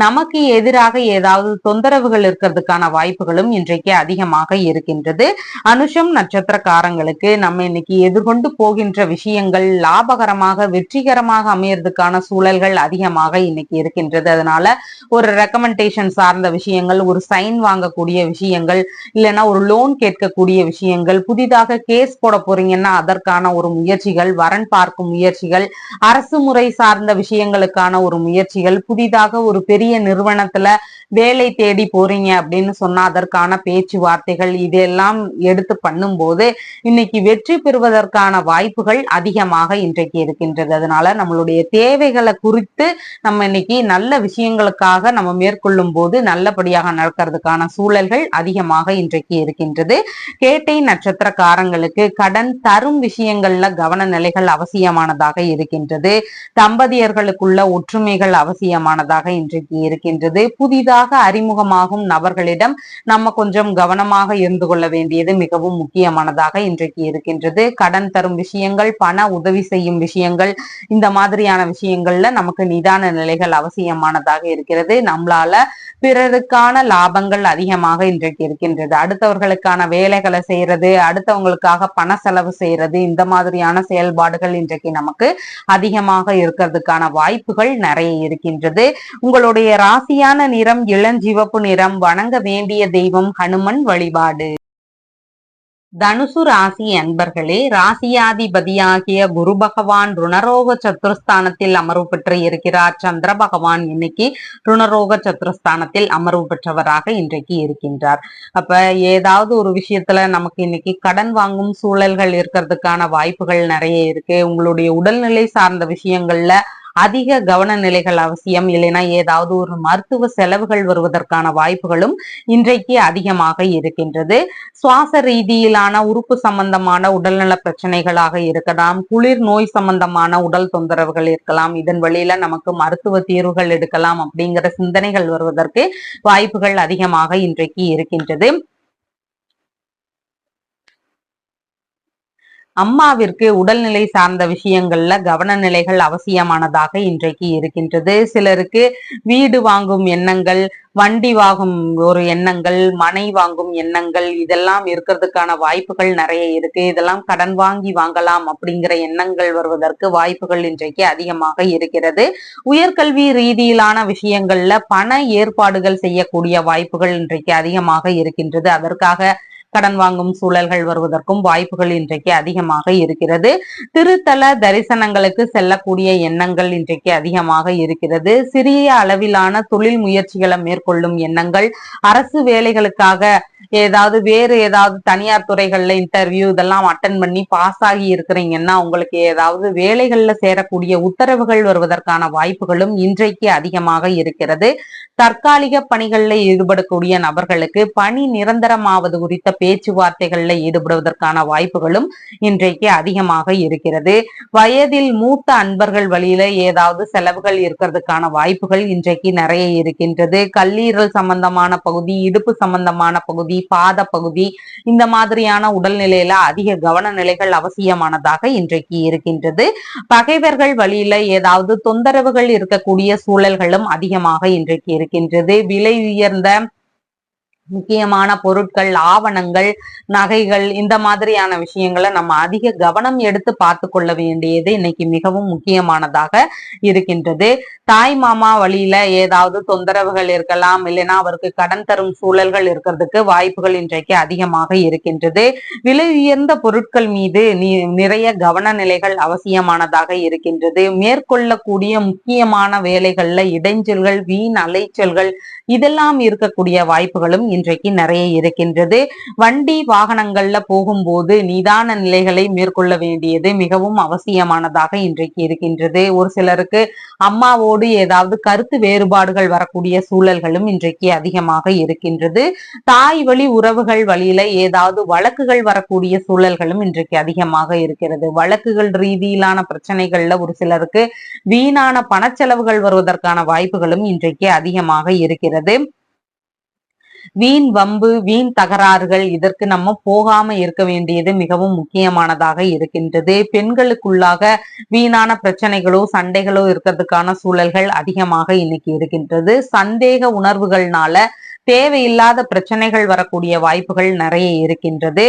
நமக்கு எதிராக ஏதாவது தொந்தரவுகள் இருக்கிறதுக்கான வாய்ப்புகளும் இன்றைக்கு அதிகமாக இருக்கின்றது. அனுஷம் நட்சத்திரக்காரங்களுக்கு நம்ம இன்னைக்கு எதிர்கொண்டு போகின்ற விஷயங்கள் லாபகரமாக வெற்றிகரமாக அமையறதுக்கான சூழல்கள் அதிகமாக இன்னைக்கு இருக்கின்றது. அதனால ஒரு ரெக்கமெண்டேஷன் சார்ந்த விஷயங்கள், ஒரு சைன் வாங்கக்கூடிய விஷயங்கள், இல்லைன்னா ஒரு லோன் கேட்கக்கூடிய விஷயங்கள், புதிதாக கேஸ் போட போறீங்கன்னா அதற்கான ஒரு முயற்சிகள், வரன் பார்க்கும் முயற்சிகள், அரசு முறை சார்ந்த விஷயங்களுக்கான ஒரு முயற்சிகள், புதிதாக ஒரு பெரிய நிறுவனத்துல வேலை தேடி போறீங்க அப்படின்னு சொன்னா அதற்கான பேச்சுவார்த்தைகள் இதெல்லாம் எடுத்து பண்ணும்போது இன்னைக்கு வெற்றி பெறுவதற்கான வாய்ப்புகள் அதிகமாக இன்றைக்கு இருக்கின்றது. அதனால நம்மளுடைய தேவைகளை குறித்து நம்ம இன்னைக்கு நல்ல விஷயங்களுக்காக நம்ம மேற்கொள்ளும் போது நல்லபடியாக நடக்கிறதுக்கான சூழல்கள் அதிகமாக இன்றைக்கு இருக்கின்றது. கேட்டை நட்சத்திரக்காரங்களுக்கு கடன் தரும் விஷயங்கள்ல கவன நிலைகள் அவசியமானதாக இருக்கின்றது. தம்பதியர்களுக்குள்ள ஒற்றுமைகள் அவசியமானதாக இன்றைக்கு இருக்கின்றது. புதிதாக அறிமுகமாகும் நபர்களிடம் நம்ம கொஞ்சம் கவனமாக இருந்து கொள்ள வேண்டியது மிகவும் முக்கியமானதாக இன்றைக்கு இருக்கின்றது. கடன் தரும் விஷயங்கள், பண உதவி செய்யும் விஷயங்கள், இந்த மாதிரியான விஷயங்கள்ல நமக்கு நிதான நிலைகள் அவசியமானதாக இருக்கிறது. நம்மளால பிறருக்கான லாபங்கள் அதிகமாக இன்றைக்கு இருக்கின்றது. அடுத்தவர்களுக்கான வேலைகளை செய்யறது, அடுத்தவங்களுக்காக பண செலவு செய்யறது, இந்த மாதிரியான செயல்பாடுகள் இன்றைக்கு நமக்கு அதிகமாக இருக்கிறதுக்கான வாய்ப்புகள் நிறைய இருக்கின்றது. உங்களுடைய ராசியான நிறம் இளஞ்சிவப்பு நிறம். வணங்க வேண்டிய தெய்வம் ஹனுமன் வழிபாடு. தனுசு ராசி அன்பர்களே, ராசியாதிபதியாகிய குரு பகவான் ருணரோக சத்துருஸ்தானத்தில் அமர்வு பெற்று இருக்கிறார். சந்திர பகவான் இன்னைக்கு ருணரோக சத்துருஸ்தானத்தில் அமர்வு பெற்றவராக இன்றைக்கு இருக்கின்றார். அப்ப ஏதாவது ஒரு விஷயத்துல நமக்கு இன்னைக்கு கடன் வாங்கும் சூழல்கள் இருக்கிறதுக்கான வாய்ப்புகள் நிறைய இருக்கு. உங்களுடைய உடல்நிலை சார்ந்த விஷயங்கள்ல அதிக கவன நிலைகள் அவசியம். இல்லைன்னா ஏதாவது ஒரு மருத்துவ செலவுகள் வருவதற்கான வாய்ப்புகளும் இன்றைக்கு அதிகமாக இருக்கின்றது. சுவாச ரீதியிலான உறுப்பு சம்பந்தமான உடல்நல பிரச்சனைகளாக இருக்கலாம், குளிர் நோய் சம்பந்தமான உடல் தொந்தரவுகள் இருக்கலாம். இதன் வழியில நமக்கு மருத்துவ தீர்வுகள் எடுக்கலாம் அப்படிங்கிற சிந்தனைகள் வருவதற்கு வாய்ப்புகள் அதிகமாக இன்றைக்கு இருக்கின்றது. அம்மாவிற்கு உடல்நிலை சார்ந்த விஷயங்கள்ல கவன நிலைகள் அவசியமானதாக இன்றைக்கு இருக்கின்றது. சிலருக்கு வீடு வாங்கும் எண்ணங்கள், வண்டி வாங்கும் ஒரு எண்ணங்கள், மனை வாங்கும் எண்ணங்கள் இதெல்லாம் இருக்கிறதுக்கான வாய்ப்புகள் நிறைய இருக்கு. இதெல்லாம் கடன் வாங்கி வாங்கலாம் அப்படிங்கிற எண்ணங்கள் வருவதற்கு வாய்ப்புகள் இன்றைக்கு அதிகமாக இருக்கிறது. உயர்கல்வி ரீதியிலான விஷயங்கள்ல பண ஏற்பாடுகள் செய்யக்கூடிய வாய்ப்புகள் இன்றைக்கு அதிகமாக இருக்கின்றது. அதற்காக கடன் வாங்கும் சூழல்கள் வருவதற்கும் வாய்ப்புகள் இன்றைக்கு அதிகமாக இருக்கிறது. திருத்தல தரிசனங்களுக்கு செல்லக்கூடிய எண்ணங்கள் இன்றைக்கு அதிகமாக இருக்கிறது. சிறிய அளவிலான தொழில் முயற்சிகளை மேற்கொள்ளும் எண்ணங்கள், அரசு வேலைகளுக்காக வேறு ஏதாவது தனியார் துறைகள்ல இன்டர்வியூ இதெல்லாம் அட்டன் பண்ணி பாஸ் ஆகி இருக்கிறீங்கன்னா உங்களுக்கு ஏதாவது வேலைகள்ல சேரக்கூடிய உத்தரவுகள் வருவதற்கான வாய்ப்புகளும் இன்றைக்கு அதிகமாக இருக்கிறது. தற்காலிக பணிகள்ல ஈடுபடக்கூடிய நபர்களுக்கு பணி நிரந்தரமாவது குறித்த பேச்சுவார்த்தைகள்ல ஈடுபடுவதற்கான வாய்ப்புகளும் இன்றைக்கு அதிகமாக இருக்கிறது. வயதில் மூத்த அன்பர்கள் வழியில ஏதாவது செலவுகள் இருக்கிறதுக்கான வாய்ப்புகள் இன்றைக்கு நிறைய இருக்கின்றது. கல்லீரல் சம்பந்தமான பகுதி, இடுப்பு சம்பந்தமான பகுதி, பாத பகுதி இந்த மாதிரியான உடல்நிலையில அதிக கவன நிலைகள் அவசியமானதாக இன்றைக்கு இருக்கின்றது. பகைவர்கள் வழியில ஏதாவது தொந்தரவுகள் இருக்கக்கூடிய சூழல்களும் அதிகமாக இன்றைக்கு இருக்கின்றது. விலை உயர்ந்த முக்கியமான பொருட்கள், ஆவணங்கள், நகைகள் இந்த மாதிரியான விஷயங்களை நம்ம அதிக கவனம் எடுத்து பார்த்து கொள்ள வேண்டியது இன்னைக்கு மிகவும் முக்கியமானதாக இருக்கின்றது. தாய் மாமா வழியில ஏதாவது தொந்தரவுகள் இருக்கலாம், இல்லைன்னா அவருக்கு கடன் தரும் சூழல்கள் இருக்கிறதுக்கு வாய்ப்புகள் இன்றைக்கு அதிகமாக இருக்கின்றது. விலை உயர்ந்த பொருட்கள் மீது நிறைய கவன நிலைகள் அவசியமானதாக இருக்கின்றது. மேற்கொள்ளக்கூடிய முக்கியமான வேலைகள்ல இடைஞ்சல்கள், வீண் அலைச்சல்கள் இதெல்லாம் இருக்கக்கூடிய வாய்ப்புகளும் இன்றைக்கு நிறைய இருக்கின்றது. வண்டி வாகனங்கள்ல போகும்போது நிதான நிலைகளை மேற்கொள்ள வேண்டியது மிகவும் அவசியமானதாக இன்றைக்கு இருக்கின்றது. ஒரு சிலருக்கு அம்மாவோடு ஏதாவது கருத்து வேறுபாடுகள் வரக்கூடிய சூழல்களும் இன்றைக்கு அதிகமாக இருக்கின்றது. தாய் வழி உறவுகள் வழியில ஏதாவது வழக்குகள் வரக்கூடிய சூழல்களும் இன்றைக்கு அதிகமாக இருக்கிறது. வழக்குகள் ரீதியிலான பிரச்சனைகள்ல ஒரு சிலருக்கு வீணான பணச்செலவுகள் வருவதற்கான வாய்ப்புகளும் இன்றைக்கு அதிகமாக இருக்கிறது. வீண் வம்பு, வீண் தகராறுகள் இதற்கு நம்ம போகாம இருக்க வேண்டியது மிகவும் முக்கியமானதாக இருக்கின்றது. பெண்களுக்குள்ளாக வீணான பிரச்சனைகளோ சண்டைகளோ இருக்கிறதுக்கான சூழல்கள் அதிகமாக இன்னைக்கு இருக்கின்றது. சந்தேக உணர்வுகள்னால தேவையில்லாத பிரச்சனைகள் வரக்கூடிய வாய்ப்புகள் நிறைய இருக்கின்றது.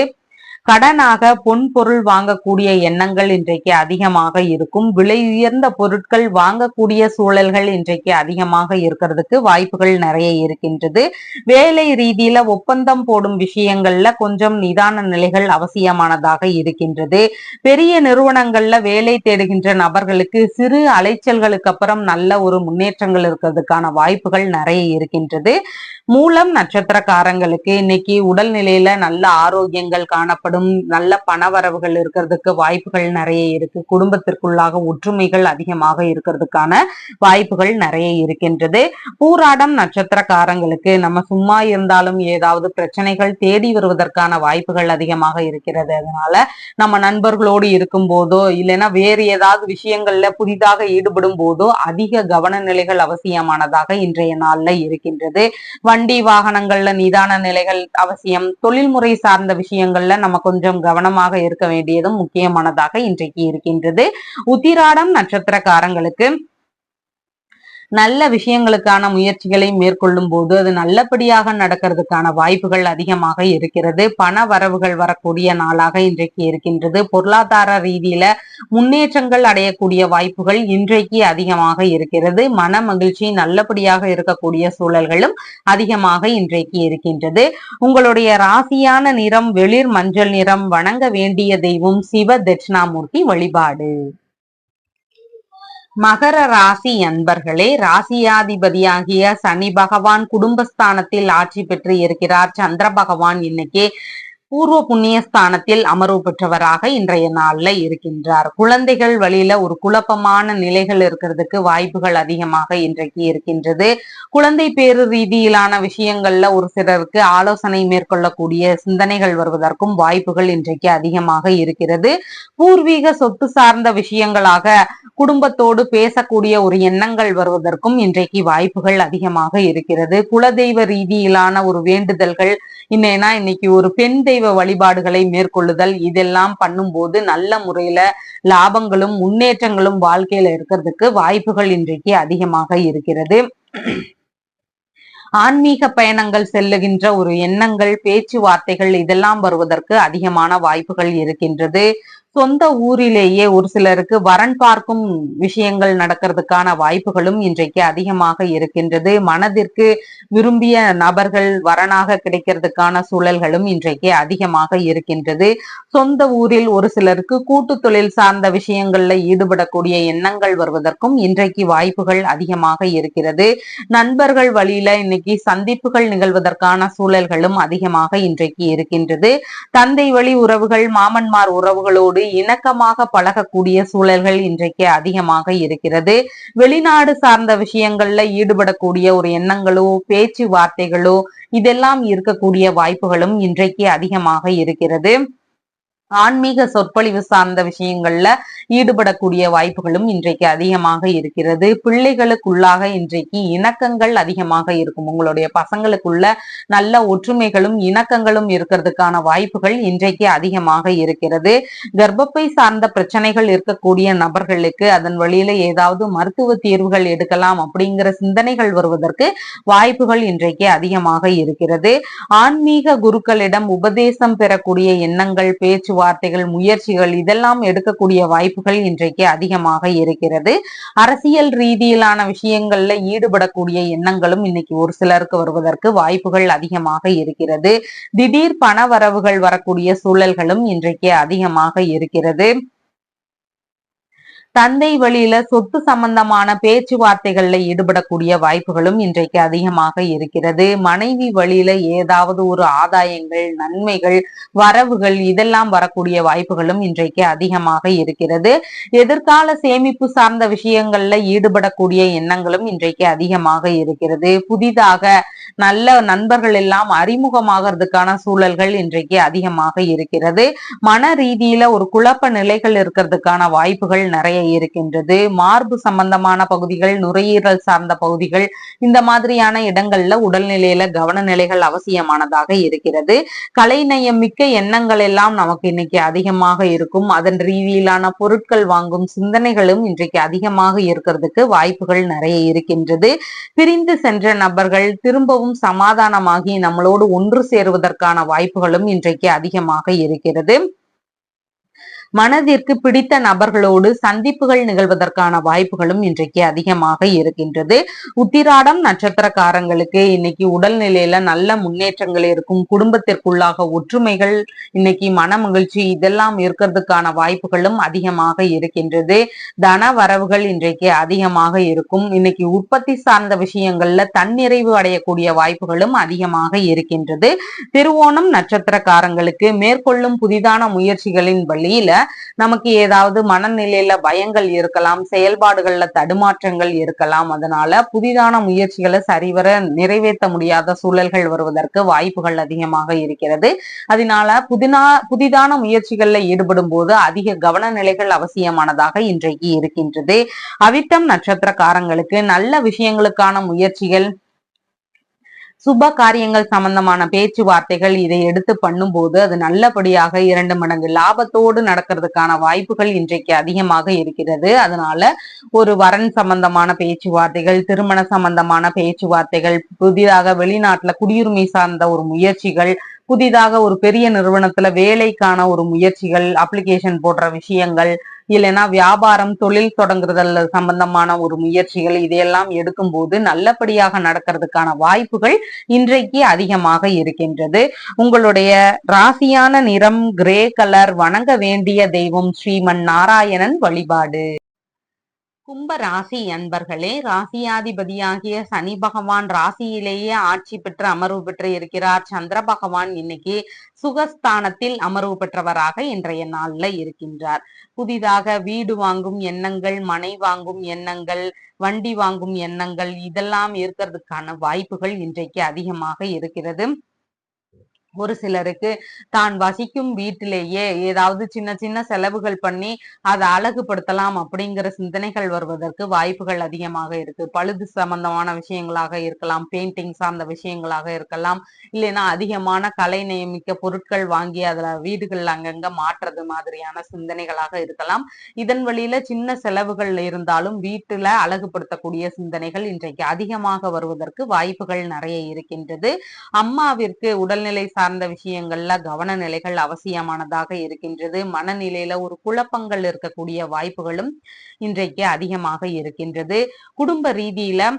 கடனாக பொன் பொருள் வாங்கக்கூடிய எண்ணங்கள் இன்றைக்கு அதிகமாக இருக்கும். விலை உயர்ந்த பொருட்கள் வாங்கக்கூடிய சூழல்கள் இன்றைக்கு அதிகமாக இருக்கிறதுக்கு வாய்ப்புகள் நிறைய இருக்கின்றது. வேலை ரீதியில ஒப்பந்தம் போடும் விஷயங்கள்ல கொஞ்சம் நிதான நிலைகள் அவசியமானதாக இருக்கின்றது. பெரிய நிறுவனங்கள்ல வேலை தேடுகின்ற நபர்களுக்கு சிறு அலைச்சல்களுக்கு அப்புறம் நல்ல ஒரு முன்னேற்றங்கள் இருக்கிறதுக்கான வாய்ப்புகள் நிறைய இருக்கின்றது. மூலம் நட்சத்திரக்காரங்களுக்கு இன்னைக்கு உடல்நிலையில நல்ல ஆரோக்கியங்கள் காணப்படும். நல்ல பணவரவுகள் இருக்கிறதுக்கு வாய்ப்புகள் நிறைய இருக்கு. குடும்பத்திற்குள்ளாக ஒற்றுமைகள் அதிகமாக இருக்கிறதுக்கான வாய்ப்புகள் நிறைய இருக்கின்றது. பூராடம் நட்சத்திரக்காரங்களுக்கு நம்ம சும்மா இருந்தாலும் ஏதாவது பிரச்சனைகள் தேடி வருவதற்கான வாய்ப்புகள் அதிகமாக இருக்கிறது. அதனால நம்ம நண்பர்களோடு இருக்கும் போதோ இல்லைன்னா வேறு ஏதாவது விஷயங்கள்ல புதிதாக ஈடுபடும் போதோ அதிக கவன நிலைகள் அவசியமானதாக இன்றைய நாள்ல இருக்கின்றது. வண்டி வாகனங்கள்ல நிதான நிலைகள் அவசியம். தொழில்முறை சார்ந்த விஷயங்கள்ல நம்ம கொஞ்சம் கவனமாக இருக்க வேண்டியதும் முக்கியமானதாக இன்றைக்கு இருக்கின்றது. உத்திராடம் நட்சத்திரக்காரங்களுக்கு நல்ல விஷயங்களுக்கான முயற்சிகளை மேற்கொள்ளும் போது அது நல்லபடியாக நடக்கிறதுக்கான வாய்ப்புகள் அதிகமாக இருக்கிறது. பண வரவுகள் வரக்கூடிய நாளாக இன்றைக்கு இருக்கின்றது. பொருளாதார ரீதியில முன்னேற்றங்கள் அடையக்கூடிய வாய்ப்புகள் இன்றைக்கு அதிகமாக இருக்கிறது. மன மகிழ்ச்சி நல்லபடியாக இருக்கக்கூடிய சூழல்களும் அதிகமாக இன்றைக்கு இருக்கின்றது. உங்களுடைய ராசியான நிறம் வெளிர் மஞ்சள் நிறம். வணங்க வேண்டிய தெய்வம் சிவ தட்சிணாமூர்த்தி வழிபாடு. மகர ராசி அன்பர்களே, ராசியாதிபதியாகிய சனி பகவான் குடும்பஸ்தானத்தில் ஆட்சி பெற்று இருக்கிறார். சந்திர பகவான் இன்னைக்கு பூர்வ புண்ணிய ஸ்தானத்தில் அமர்வு பெற்றவராக இன்றைய நாள்ல இருக்கின்றார். குழந்தைகள் வழியில ஒரு குழப்பமான நிலைகள் இருக்கிறதுக்கு வாய்ப்புகள் அதிகமாக இன்றைக்கு இருக்கின்றது. குழந்தை பேரு ரீதியிலான விஷயங்கள்ல ஒரு சிலருக்கு ஆலோசனை மேற்கொள்ளக்கூடிய சிந்தனைகள் வருவதற்கும் வாய்ப்புகள் இன்றைக்கு அதிகமாக இருக்கிறது. பூர்வீக சொத்து சார்ந்த விஷயங்களாக குடும்பத்தோடு பேசக்கூடிய ஒரு எண்ணங்கள் வருவதற்கும் இன்றைக்கு வாய்ப்புகள் அதிகமாக இருக்கிறது. குலதெய்வ ரீதியிலான ஒரு வேண்டுதல்கள் இன்னைக்கு ஒரு பெண் தெய்வ குலதெய்வ வழிபாடுகளை மேற்கொள்ளுதல் இதெல்லாம் பண்ணும்போது நல்ல முறையில லாபங்களும் முன்னேற்றங்களும் வாழ்க்கையில இருக்கிறதுக்கு வாய்ப்புகள் இன்றைக்கு அதிகமாக இருக்கிறது. ஆன்மீக பயணங்கள் செல்லுகின்ற ஒரு எண்ணங்கள், பேச்சுவார்த்தைகள் இதெல்லாம் வருவதற்கு அதிகமான வாய்ப்புகள் இருக்கின்றது. சொந்த ஊரிலேயே ஒரு சிலருக்கு வரன் பார்க்கும் விஷயங்கள் நடக்கிறதுக்கான வாய்ப்புகளும் இன்றைக்கு அதிகமாக இருக்கின்றது. மனதிற்கு விரும்பிய நபர்கள் வரனாக கிடைக்கிறதுக்கான சூழல்களும் இன்றைக்கு அதிகமாக இருக்கின்றது. சொந்த ஊரில் ஒரு சிலருக்கு கூட்டு தொழில் சார்ந்த விஷயங்கள்ல ஈடுபடக்கூடிய எண்ணங்கள் வருவதற்கும் இன்றைக்கு வாய்ப்புகள் அதிகமாக இருக்கிறது. நண்பர்கள் வழியில இன்னைக்கு சந்திப்புகள் நிகழ்வதற்கான சூழல்களும் அதிகமாக இன்றைக்கு இருக்கின்றது. தந்தை வழி உறவுகள், மாமன்மார் உறவுகளோடு இணக்கமாக பழகக்கூடிய சூழல்கள் இன்றைக்கு அதிகமாக இருக்கிறது. வெளிநாடு சார்ந்த விஷயங்கள்ல ஈடுபடக்கூடிய ஒரு எண்ணங்களோ பேச்சுவார்த்தைகளோ இதெல்லாம் இருக்கக்கூடிய வாய்ப்புகளும் இன்றைக்கு அதிகமாக இருக்கிறது. ஆன்மீக சொற்பொழிவு சார்ந்த விஷயங்கள்ல ஈடுபடக்கூடிய வாய்ப்புகளும் இன்றைக்கு அதிகமாக இருக்கிறது. பிள்ளைகளுக்குள்ளாக இன்றைக்கு இணக்கங்கள் அதிகமாக இருக்கும். உங்களுடைய பசங்களுக்குள்ள நல்ல ஒற்றுமைகளும் இணக்கங்களும் இருக்கிறதுக்கான வாய்ப்புகள் இன்றைக்கு அதிகமாக இருக்கிறது. கர்ப்பப்பை சார்ந்த பிரச்சனைகள் இருக்கக்கூடிய நபர்களுக்கு அதன் வழியில ஏதாவது மருத்துவ தீர்வுகள் எடுக்கலாம் அப்படிங்கிற சிந்தனைகள் வருவதற்கு வாய்ப்புகள் இன்றைக்கு அதிகமாக இருக்கிறது. ஆன்மீக குருக்களிடம் உபதேசம் பெறக்கூடிய எண்ணங்கள், பேச்சுவார்த்தைகள், முயற்சிகள் இதெல்லாம் எடுக்கக்கூடிய வாய்ப்புகள் இன்றைக்கு அதிகமாக இருக்கிறது. அரசியல் ரீதியிலான விஷயங்கள்ல ஈடுபடக்கூடிய எண்ணங்களும் இன்னைக்கு ஒரு சிலருக்கு வருவதற்கு வாய்ப்புகள் அதிகமாக இருக்கிறது. திடீர் பண வரவுகள் வரக்கூடிய சூழல்களும் இன்றைக்கு அதிகமாக இருக்கிறது. தந்தை வழியில சொத்து சம்பந்தமான பேச்சுவார்த்தைகள்ல ஈடுபடக்கூடிய வாய்ப்புகளும் இன்றைக்கு அதிகமாக இருக்கிறது. மனைவி வழியில ஏதாவது ஒரு ஆதாயங்கள், நன்மைகள், வரவுகள் இதெல்லாம் வரக்கூடிய வாய்ப்புகளும் இன்றைக்கு அதிகமாக இருக்கிறது. எதிர்கால சேமிப்பு சார்ந்த விஷயங்கள்ல ஈடுபடக்கூடிய எண்ணங்களும் இன்றைக்கு அதிகமாக இருக்கிறது. புதிதாக நல்ல நண்பர்கள் எல்லாம் அறிமுகமாகிறதுக்கான சூழல்கள் இன்றைக்கு அதிகமாக இருக்கிறது. மன ரீதியில ஒரு குழப்ப நிலைகள் இருக்கிறதுக்கான வாய்ப்புகள் நிறைய இருக்கின்றது. மார்பு சம்பந்தமான பகுதிகள், நுரையீரல் சார்ந்த பகுதிகள் இந்த மாதிரியான இடங்கள்ல உடல்நிலையில கவன நிலைகள் அவசியமானதாக இருக்கிறது. கலைநயம் மிக்க எண்ணங்கள் எல்லாம் நமக்கு இன்னைக்கு அதிகமாக இருக்கும். அதன் ரீதியிலான பொருட்கள் வாங்கும் சிந்தனைகளும் இன்றைக்கு அதிகமாக இருக்கிறதுக்கு வாய்ப்புகள் நிறைய இருக்கின்றது. பிரிந்து சென்ற நபர்கள் திரும்பவும் சமாதானமாகி நம்மளோடு ஒன்று சேருவதற்கான வாய்ப்புகளும் இன்றைக்கு அதிகமாக இருக்கிறது. மனதிற்கு பிடித்த நபர்களோடு சந்திப்புகள் நிகழ்வதற்கான வாய்ப்புகளும் இன்றைக்கு அதிகமாக இருக்கின்றது. உத்திராடம் நட்சத்திரக்காரங்களுக்கு இன்னைக்கு உடல்நிலையில நல்ல முன்னேற்றங்கள் இருக்கும். குடும்பத்திற்குள்ளாக ஒற்றுமைகள், இன்னைக்கு மன மகிழ்ச்சி இதெல்லாம் இருக்கிறதுக்கான வாய்ப்புகளும் அதிகமாக இருக்கின்றது. தன வரவுகள் இன்றைக்கு அதிகமாக இருக்கும். இன்னைக்கு உற்பத்தி சார்ந்த விஷயங்கள்ல தன்னிறைவு அடையக்கூடிய வாய்ப்புகளும் அதிகமாக இருக்கின்றது. திருவோணம் நட்சத்திரக்காரங்களுக்கு மேற்கொள்ளும் புதிதான முயற்சிகளின் வழியில நமக்கு ஏதாவது மனநிலையில பயங்கள் இருக்கலாம், செயல்பாடுகள்ல தடுமாற்றங்கள் இருக்கலாம். அதனால புதிதான முயற்சிகளை சரிவர நிறைவேற்ற முடியாத சூழல்கள் வருவதற்கு வாய்ப்புகள் அதிகமாக இருக்கிறது. அதனால புதிதான முயற்சிகள்ல ஈடுபடும் போது அதிக கவன நிலைகள் அவசியமானதாக இன்றைக்கு இருக்கின்றது. அவிட்டம் நட்சத்திரக்காரங்களுக்கு நல்ல விஷயங்களுக்கான முயற்சிகள், சுப காரியங்கள் சம்பந்தமான பேச்சுவார்த்தைகள் இதை எடுத்து பண்ணும்போது அது நல்லபடியாக 2 மடங்கு லாபத்தோடு நடக்கிறதுக்கான வாய்ப்புகள் இன்றைக்கு அதிகமாக இருக்கிறது. அதனால ஒரு வரன் சம்பந்தமான பேச்சுவார்த்தைகள், திருமண சம்பந்தமான பேச்சுவார்த்தைகள், புதிதாக வெளிநாட்டுல குடியுரிமை சார்ந்த ஒரு முயற்சிகள், புதிதாக ஒரு பெரிய நிறுவனத்துல வேலைக்கான ஒரு முயற்சிகள், அப்ளிகேஷன் போடுற விஷயங்கள், இல்லைன்னா வியாபாரம், தொழில் தொடங்குறதல் சம்பந்தமான ஒரு முயற்சிகள் இதையெல்லாம் எடுக்கும் போது நல்லபடியாக நடக்கிறதுக்கான வாய்ப்புகள் இன்றைக்கு அதிகமாக இருக்கின்றது. உங்களுடைய ராசியான நிறம் கிரே கலர். வணங்க வேண்டிய தெய்வம் ஸ்ரீமன் நாராயணன் வழிபாடு. கும்ப ராசி அன்பர்களே, ராசியாதிபதியாகிய சனி பகவான் ராசியிலேயே ஆட்சி பெற்று அமர்வு பெற்று இருக்கிறார். சந்திர பகவான் இன்னைக்கு சுகஸ்தானத்தில் அமர்வு பெற்றவராக இன்றைய நாள்ல இருக்கின்றார். புதிதாக வீடு வாங்கும் எண்ணங்கள், மனை வாங்கும் எண்ணங்கள், வண்டி வாங்கும் எண்ணங்கள் இதெல்லாம் இருக்கிறதுக்கான வாய்ப்புகள் இன்றைக்கு அதிகமாக இருக்கிறது. ஒரு சிலருக்கு தான் வசிக்கும் வீட்டிலேயே ஏதாவது சின்ன சின்ன செலவுகள் பண்ணி அதை அழகுபடுத்தலாம் அப்படிங்கிற சிந்தனைகள் வருவதற்கு வாய்ப்புகள் அதிகமாக இருக்கு. பழுது சம்பந்தமான விஷயங்களாக இருக்கலாம், பெயிண்டிங் சார்ந்த விஷயங்களாக இருக்கலாம், இல்லைன்னா அதிகமான கலை நியமிக்க பொருட்கள் வாங்கி அதுல வீடுகள் அங்கங்க மாற்றுறது மாதிரியான சிந்தனைகளாக இருக்கலாம். இதன் வழியில சின்ன செலவுகள் இருந்தாலும் வீட்டுல அழகுபடுத்தக்கூடிய சிந்தனைகள் இன்றைக்கு அதிகமாக வருவதற்கு வாய்ப்புகள் நிறைய இருக்கின்றது. அம்மாவிற்கு உடல்நிலை சார்ந்த விஷயங்கள்ல கவன நிலைகள் அவசியமானதாக இருக்கின்றது. மனநிலையில ஒரு குழப்பங்கள் இருக்கக்கூடிய வாய்ப்புகளும் இன்றைக்கு அதிகமாக இருக்கின்றது. குடும்ப ரீதியில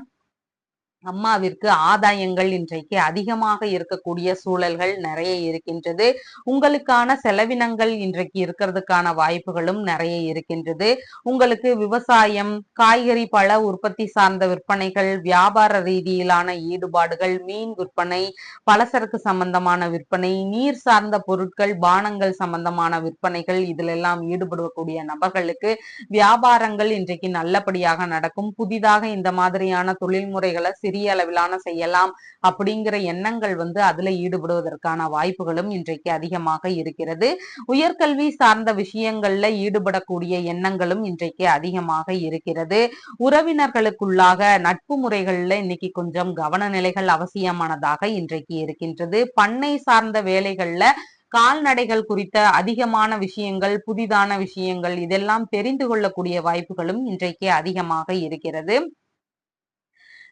அம்மாவிற்கு ஆதாயங்கள் இன்றைக்கு அதிகமாக இருக்கக்கூடிய சூழல்கள் நிறைய இருக்கின்றது. உங்களுக்கான செலவினங்கள் இன்றைக்கு இருக்கிறதுக்கான வாய்ப்புகளும் நிறைய இருக்கின்றது. உங்களுக்கு விவசாயம், காய்கறி பழ உற்பத்தி சார்ந்த விற்பனைகள், வியாபார ரீதியிலான ஈடுபாடுகள், மீன் விற்பனை, பலசரக்கு சம்பந்தமான விற்பனை, நீர் சார்ந்த பொருட்கள், பானங்கள் சம்பந்தமான விற்பனைகள், இதுல எல்லாம் ஈடுபடக்கூடிய நபர்களுக்கு வியாபாரங்கள் இன்றைக்கு நல்லபடியாக நடக்கும். புதிதாக இந்த மாதிரியான தொழில் முறைகளை சிறிய அளவிலான செய்யலாம் அப்படிங்கிற எண்ணங்கள் அதுல ஈடுபடுவதற்கான வாய்ப்புகளும் இன்றைக்கு அதிகமாக இருக்கிறது. உயர்கல்வி சார்ந்த விஷயங்கள்ல ஈடுபடக்கூடிய எண்ணங்களும் இன்றைக்கு அதிகமாக இருக்கிறது. உறவினர்களுக்குள்ளாக நட்பு முறைகள்ல இன்னைக்கு கொஞ்சம் கவன நிலைகள் அவசியமானதாக இன்றைக்கு இருக்கின்றது. பண்ணை சார்ந்த வேலைகள்ல கால்நடைகள் குறித்த அதிகமான விஷயங்கள், புதிதான விஷயங்கள் இதெல்லாம் தெரிந்து கொள்ளக்கூடிய வாய்ப்புகளும் இன்றைக்கு அதிகமாக இருக்கிறது.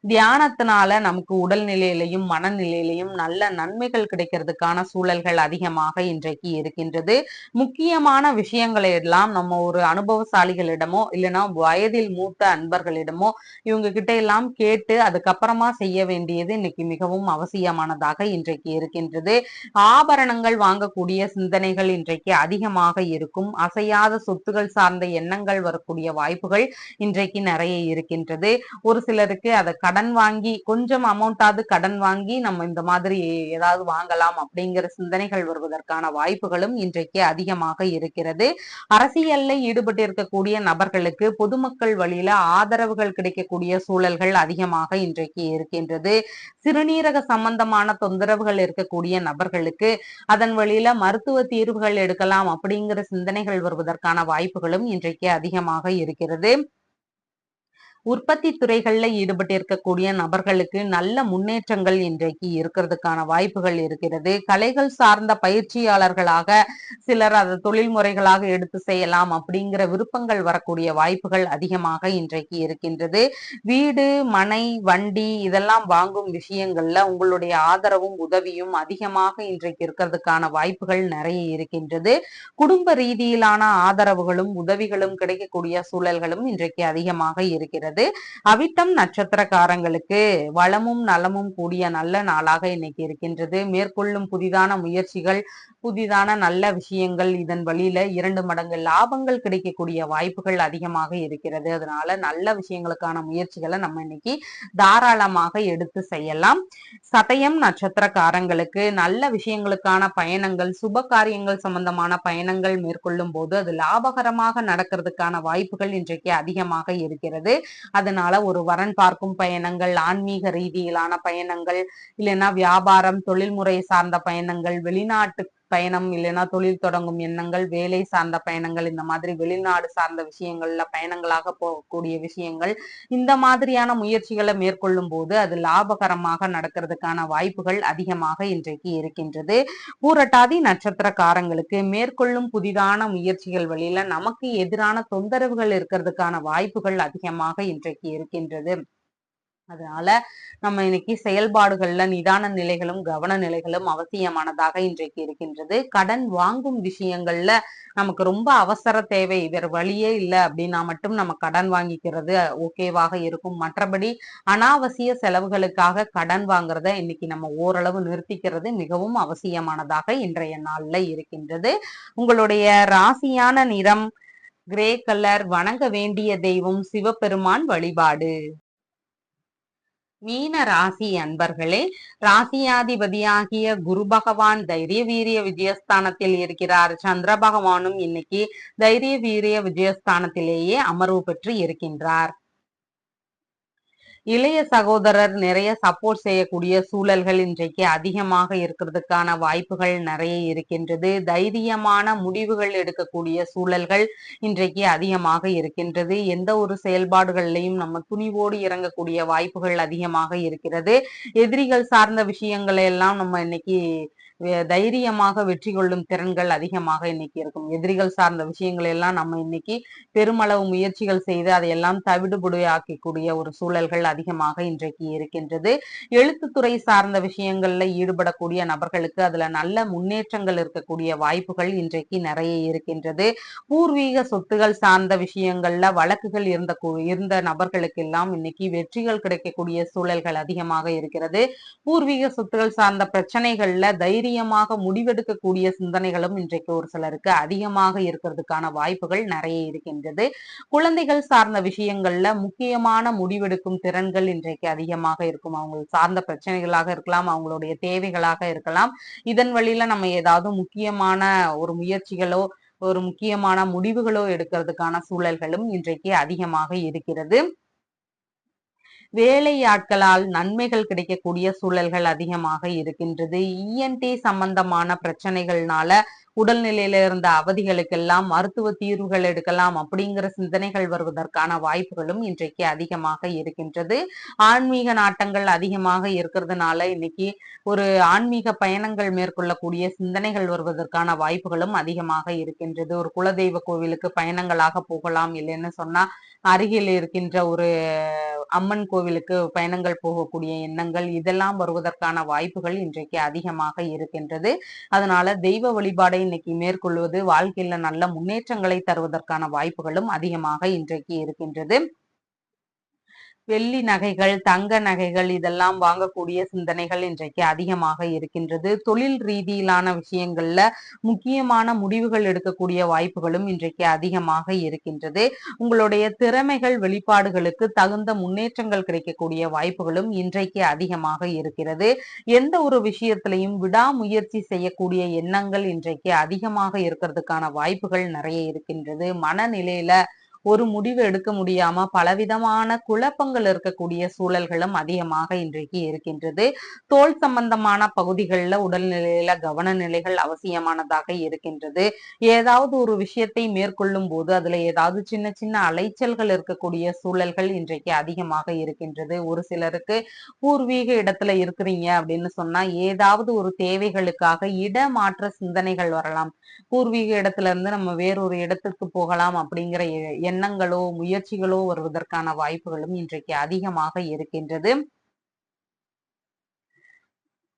தியானத்தினால நமக்கு உடல்நிலையிலையும் மனநிலையிலையும் நல்ல நன்மைகள் கிடைக்கிறதுக்கான சூழல்கள் அதிகமாக இன்றைக்கு இருக்கின்றது. முக்கியமான விஷயங்களை எல்லாம் நம்ம ஒரு அனுபவசாலிகளிடமோ இல்லைன்னா வயதில் மூத்த அன்பர்களிடமோ இவங்க கிட்ட எல்லாம் கேட்டு அதுக்கப்புறமா செய்ய வேண்டியது இன்னைக்கு மிகவும் அவசியமானதாக இன்றைக்கு இருக்கின்றது. ஆபரணங்கள் வாங்கக்கூடிய சிந்தனைகள் இன்றைக்கு அதிகமாக இருக்கும். அசையாத சொத்துகள் சார்ந்த எண்ணங்கள் வரக்கூடிய வாய்ப்புகள் இன்றைக்கு நிறைய இருக்கின்றது. ஒரு சிலருக்கு அதை கடன் வாங்கி கொஞ்சம் அமௌண்டாவது கடன் வாங்கி நம்ம இந்த மாதிரி ஏதாவது வாங்கலாம் அப்படிங்கிற சிந்தனைகள் வருவதற்கான வாய்ப்புகளும் இன்றைக்கு அதிகமாக இருக்கிறது. அரசியல்ல ஈடுபட்டு இருக்கக்கூடிய நபர்களுக்கு பொதுமக்கள் வழியில ஆதரவுகள் கிடைக்கக்கூடிய சூழல்கள் அதிகமாக இன்றைக்கு இருக்கின்றது. சிறுநீரக சம்பந்தமான தொந்தரவுகள் இருக்கக்கூடிய நபர்களுக்கு அதன் வழியில மருத்துவ தீர்வுகள் எடுக்கலாம் அப்படிங்கிற சிந்தனைகள் வருவதற்கான வாய்ப்புகளும் இன்றைக்கு அதிகமாக இருக்கிறது. உற்பத்தி துறைகள்ல ஈடுபட்டு இருக்கக்கூடிய நபர்களுக்கு நல்ல முன்னேற்றங்கள் இன்றைக்கு இருக்கிறதுக்கான வாய்ப்புகள் இருக்கிறது. கலைகள் சார்ந்த பயிற்சியாளர்களாக சிலர் அதை தொழில் முறைகளாக எடுத்து செய்யலாம் அப்படிங்கிற விருப்பங்கள் வரக்கூடிய வாய்ப்புகள் அதிகமாக இன்றைக்கு இருக்கின்றது. வீடு, மனை, வண்டி இதெல்லாம் வாங்கும் விஷயங்கள்ல உங்களுடைய ஆதரவும் உதவியும் அதிகமாக இன்றைக்கு இருக்கிறதுக்கான வாய்ப்புகள் நிறைய இருக்கின்றது. குடும்ப ரீதியிலான ஆதரவுகளும் உதவிகளும் கிடைக்கக்கூடிய சூழல்களும் இன்றைக்கு அதிகமாக இருக்கிறது. அவிட்டம் நட்சத்திரக்காரங்களுக்கு வளமும் நலமும் கூடிய நல்ல நாளாக இன்னைக்கு இருக்கின்றது. மேற்கொள்ளும் புதிதான முயற்சிகள், புதிதான நல்ல விஷயங்கள் இதன் வழியில 2 மடங்கு லாபங்கள் கிடைக்கக்கூடிய வாய்ப்புகள் அதிகமாக இருக்கிறது. அதனால நல்ல விஷயங்களுக்கான முயற்சிகளை நம்ம இன்னைக்கு தாராளமாக எடுத்து செய்யலாம். சதயம் நட்சத்திரக்காரங்களுக்கு நல்ல விஷயங்களுக்கான பயணங்கள், சுப காரியங்கள் சம்பந்தமான பயணங்கள் மேற்கொள்ளும் போது அது லாபகரமாக நடக்கிறதுக்கான வாய்ப்புகள் இன்றைக்கு அதிகமாக இருக்கிறது. அதனால ஒரு வரன் பார்க்கும் பயணங்கள், ஆன்மீக ரீதியிலான பயணங்கள், இல்லைன்னா வியாபாரம், தொழில்முறை சார்ந்த பயணங்கள், வெளிநாட்டு பயணம், இல்லைன்னா தொழில் தொடங்கும் எண்ணங்கள், வேலை சார்ந்த பயணங்கள், இந்த மாதிரி வெளிநாடு சார்ந்த விஷயங்கள்ல பயணங்களாக போகக்கூடிய விஷயங்கள், இந்த மாதிரியான முயற்சிகளை மேற்கொள்ளும் போது அது லாபகரமாக நடக்கிறதுக்கான வாய்ப்புகள் அதிகமாக இன்றைக்கு இருக்கின்றது. பூரட்டாதி நட்சத்திரக்காரங்களுக்கு மேற்கொள்ளும் புதிதான முயற்சிகள் வழியில நமக்கு எதிரான தொந்தரவுகள் இருக்கிறதுக்கான வாய்ப்புகள் அதிகமாக இன்றைக்கு இருக்கின்றது. அதனால நம்ம இன்னைக்கு செயல்பாடுகள்ல நிதான நிலைகளும் கவன நிலைகளும் அவசியமானதாக இன்றைக்கு இருக்கின்றது. கடன் வாங்கும் விஷயங்கள்ல நமக்கு ரொம்ப அவசர தேவை, வேற வழியே இல்லை அப்படின்னா மட்டும் நம்ம கடன் வாங்கிக்கிறது ஓகேவாக இருக்கும். மற்றபடி அனாவசிய செலவுகளுக்காக கடன் வாங்குறத இன்னைக்கு நம்ம ஓரளவு நிறுத்திக்கிறது மிகவும் அவசியமானதாக இன்றைய நாள்ல இருக்கின்றது. உங்களுடைய ராசியான நிறம் கிரே கலர். வணங்க வேண்டிய தெய்வம் சிவபெருமான் வழிபாடு. மீன ராசி அன்பர்களே, ராசியாதிபதியாகிய குரு பகவான் தைரிய வீரிய விஜயஸ்தானத்தில் இருக்கிறார். சந்திர பகவானும் இன்னைக்கு தைரிய வீரிய விஜயஸ்தானத்திலேயே அமர்வு பெற்று இருக்கின்றார். இளைய சகோதரர் நிறைய சப்போர்ட் செய்யக்கூடிய சூழல்கள் இன்றைக்கு அதிகமாக இருக்கிறதுக்கான வாய்ப்புகள் நிறைய இருக்கின்றது. தைரியமான முடிவுகள் எடுக்கக்கூடிய சூழல்கள் இன்றைக்கு அதிகமாக இருக்கின்றது. எந்த ஒரு செயல்பாடுகள்லையும் நம்ம துணிவோடு இறங்கக்கூடிய வாய்ப்புகள் அதிகமாக இருக்கிறது. எதிரிகள் சார்ந்த விஷயங்களை எல்லாம் நம்ம இன்னைக்கு தைரியமாக வெற்றி கொள்ளும் திறன்கள் அதிகமாக இன்னைக்கு இருக்கும். எதிரிகள் சார்ந்த விஷயங்களை எல்லாம் நம்ம இன்னைக்கு பெருமளவு முயற்சிகள் செய்து அதையெல்லாம் தவிடுபொடியாக்கக்கூடிய ஒரு சூழல்கள் அதிகமாக இன்றைக்கு இருக்கின்றது. எழுத்துத்துறை சார்ந்த விஷயங்கள்ல ஈடுபடக்கூடிய நபர்களுக்கு அதுல நல்ல முன்னேற்றங்கள் இருக்கக்கூடிய வாய்ப்புகள் இன்றைக்கு நிறைய இருக்கின்றது. பூர்வீக சொத்துகள் சார்ந்த விஷயங்கள்ல வழக்குகள் இருந்த நபர்களுக்கு எல்லாம் இன்னைக்கு வெற்றிகள் கிடைக்கக்கூடிய சூழல்கள் அதிகமாக இருக்கிறது. பூர்வீக சொத்துகள் சார்ந்த பிரச்சனைகள்ல தைரியமாக முடிவெடுக்கக்கூடிய சிந்தனைகளும் இன்றைக்கு ஒரு சிலருக்கு அதிகமாக இருக்கிறதுக்கான வாய்ப்புகள் நிறைய இருக்கின்றது. குழந்தைகள் சார்ந்த விஷயங்கள்ல முக்கியமான முடிவெடுக்கும் திறன்கள் இன்றைக்கு அதிகமாக இருக்கும். அவங்க சார்ந்த பிரச்சனைகளாக இருக்கலாம், அவங்களுடைய தேவைகளாக இருக்கலாம். இதன் வழியில நம்ம ஏதாவது முக்கியமான ஒரு முயற்சிகளோ ஒரு முக்கியமான முடிவுகளோ எடுக்கிறதுக்கான சூழல்களும் இன்றைக்கு அதிகமாக இருக்கிறது. வேலையாட்களால் நன்மைகள் கிடைக்கக்கூடிய சூழல்கள் அதிகமாக இருக்கின்றது. இஎன்டி சம்பந்தமான பிரச்சனைகள்னால உடல்நிலையில இருந்த அவதிகளுக்கெல்லாம் மருத்துவ தீர்வுகள் எடுக்கலாம் அப்படிங்கிற சிந்தனைகள் வருவதற்கான வாய்ப்புகளும் இன்றைக்கு அதிகமாக இருக்கின்றது. ஆன்மீக நாட்டங்கள் அதிகமாக இருக்கிறதுனால இன்னைக்கு ஒரு ஆன்மீக பயணங்கள் மேற்கொள்ளக்கூடிய சிந்தனைகள் வருவதற்கான வாய்ப்புகளும் அதிகமாக இருக்கின்றது. ஒரு குலதெய்வ கோவிலுக்கு பயணங்களாக போகலாம், இல்லைன்னு சொன்னா அருகில் இருக்கின்ற ஒரு அம்மன் கோவிலுக்கு பயணங்கள் போகக்கூடிய எண்ணங்கள் இதெல்லாம் வருவதற்கான வாய்ப்புகள் இன்றைக்கு அதிகமாக இருக்கின்றது. அதனால தெய்வ வழிபாடை இன்னைக்கு மேற்கொள்வது வாழ்க்கையில நல்ல முன்னேற்றங்களை தருவதற்கான வாய்ப்புகளும் அதிகமாக இன்றைக்கு இருக்கின்றது. வெள்ளி நகைகள், தங்க நகைகள் இதெல்லாம் வாங்கக்கூடிய சிந்தனைகள் இன்றைக்கு அதிகமாக இருக்கின்றது. தொழில் ரீதியிலான விஷயங்கள்ல முக்கியமான முடிவுகள் எடுக்கக்கூடிய வாய்ப்புகளும் இன்றைக்கு அதிகமாக இருக்கின்றது. உங்களுடைய திறமைகள் வெளிப்பாடுகளுக்கு தகுந்த முன்னேற்றங்கள் கிடைக்கக்கூடிய வாய்ப்புகளும் இன்றைக்கு அதிகமாக இருக்கிறது. எந்த ஒரு விஷயத்திலையும் விடாமுயற்சி செய்யக்கூடிய எண்ணங்கள் இன்றைக்கு அதிகமாக இருக்கிறதுக்கான வாய்ப்புகள் நிறைய இருக்கின்றது. மனநிலையில ஒரு முடிவு எடுக்க முடியாம பலவிதமான குழப்பங்கள் இருக்கக்கூடிய சூழல்களும் அதிகமாக இன்றைக்கு இருக்கின்றது. தோல் சம்பந்தமான பகுதிகளில் உடல்நிலையில கவன நிலைகள் அவசியமானதாக இருக்கின்றது. ஏதாவது ஒரு விஷயத்தை மேற்கொள்ளும் போது அதுல ஏதாவது சின்ன சின்ன அலைச்சல்கள் இருக்கக்கூடிய சூழல்கள் இன்றைக்கு அதிகமாக இருக்கின்றது. ஒரு சிலருக்கு பூர்வீக இடத்துல இருக்கிறீங்க அப்படின்னு சொன்னா ஏதாவது ஒரு தேவைகளுக்காக இடமாற்ற சிந்தனைகள் வரலாம். பூர்வீக இடத்துல இருந்து நம்ம வேறொரு இடத்துக்கு போகலாம் அப்படிங்கிற எண்ணங்களோ முயற்சிகளோ வருவதற்கான வாய்ப்புகளும் இன்றைக்கு அதிகமாக இருக்கின்றது.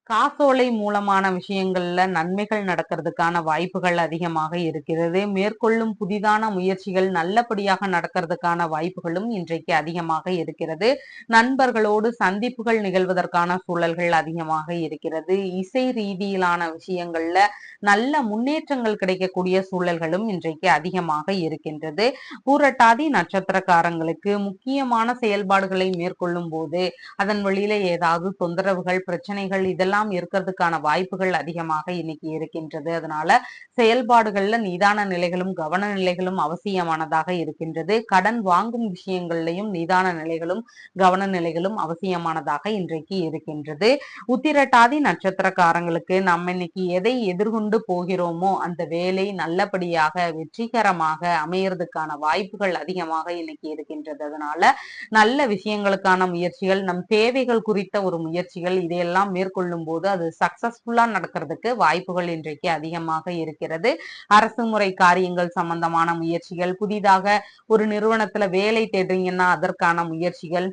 காசோலை மூலமான விஷயங்கள்ல நன்மைகள் நடக்கிறதுக்கான வாய்ப்புகள் அதிகமாக இருக்கிறது. மேற்கொள்ளும் புதிதான முயற்சிகள் நல்லபடியாக நடக்கிறதுக்கான வாய்ப்புகளும் இன்றைக்கு அதிகமாக இருக்கிறது. நண்பர்களோடு சந்திப்புகள் நிகழ்வதற்கான சூழல்கள் அதிகமாக இருக்கிறது. இசை ரீதியிலான விஷயங்கள்ல நல்ல முன்னேற்றங்கள் கிடைக்கக்கூடிய சூழல்களும் இன்றைக்கு அதிகமாக இருக்கின்றது. பூரட்டாதி நட்சத்திரக்காரங்களுக்கு முக்கியமான செயல்பாடுகளை மேற்கொள்ளும் போது அதன் வழியில ஏதாவது தொந்தரவுகள், பிரச்சனைகள் இதெல்லாம் இருக்கிறதுக்கான வாய்ப்புகள் அதிகமாக இன்னைக்கு இருக்கின்றது. அதனால செயல்பாடுகள்ல நிதான நிலைகளும் கவன நிலைகளும் அவசியமானதாக இருக்கின்றது. கடன் வாங்கும் விஷயங்கள்லையும் நிதான நிலைகளும் கவன நிலைகளும் அவசியமானதாக இன்றைக்கு இருக்கின்றது. உத்திரட்டாதி நட்சத்திரக்காரங்களுக்கு நம்ம இன்னைக்கு எதை எதிர்கொண்டு போகிறோமோ அந்த வேலை நல்லபடியாக வெற்றிகரமாக அமையறதுக்கான வாய்ப்புகள் அதிகமாக இன்னைக்கு இருக்கின்றது. அதனால நல்ல விஷயங்களுக்கான முயற்சிகள், நம் தேவைகள் குறித்த ஒரு முயற்சிகள் இதையெல்லாம் மேற்கொள்ளும் போது அது சக்சஸ்ஃபுல்லா நடக்கிறதுக்கு வாய்ப்புகள் இன்றைக்கு அதிகமாக இருக்கிறது. அரசு முறை காரியங்கள் சம்பந்தமான முயற்சிகள், புதிதாக ஒரு நிறுவனத்துல வேலை தேடுறீங்கன்னா அதற்கான முயற்சிகள்,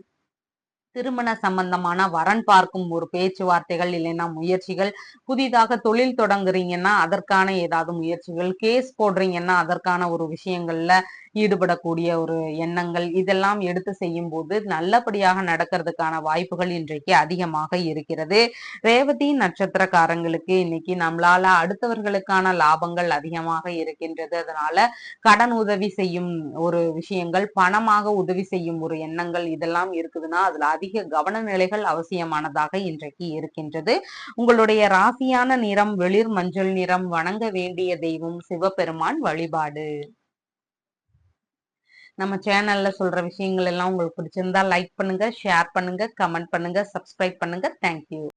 திருமண சம்பந்தமான வரன் பார்க்கும் ஒரு பேச்சுவார்த்தைகள் இல்லைன்னா முயற்சிகள், புதிதாக தொழில் தொடங்குறீங்கன்னா அதற்கான ஏதாவது முயற்சிகள், கேஸ் போடுறீங்கன்னா அதற்கான ஒரு விஷயங்கள்ல ஈடுபடக்கூடிய ஒரு எண்ணங்கள் இதெல்லாம் எடுத்து செய்யும் போது நல்லபடியாக நடக்கிறதுக்கான வாய்ப்புகள் இன்றைக்கு அதிகமாக இருக்கிறது. ரேவதி நட்சத்திரக்காரங்களுக்கு இன்னைக்கு நம்மளால அடுத்தவர்களுக்கான லாபங்கள் அதிகமாக இருக்கின்றது. அதனால கடன் உதவி செய்யும் ஒரு விஷயங்கள், பணமாக உதவி செய்யும் ஒரு எண்ணங்கள் இதெல்லாம் இருக்குதுன்னா அதுல அதிக கவன நிலைகள் அவசியமானதாக இன்றைக்கு இருக்கின்றது. உங்களுடைய ராசியான நிறம் வெளிர் மஞ்சள் நிறம். வணங்க வேண்டிய தெய்வம் சிவபெருமான் வழிபாடு. நம்ம சேனல்ல சொல்ற விஷயங்கள் எல்லாம் உங்களுக்கு பிடிச்சிருந்தா லைக் பண்ணுங்க, ஷேர் பண்ணுங்க, கமெண்ட் பண்ணுங்க, சப்ஸ்கிரைப் பண்ணுங்க. தேங்க்யூ.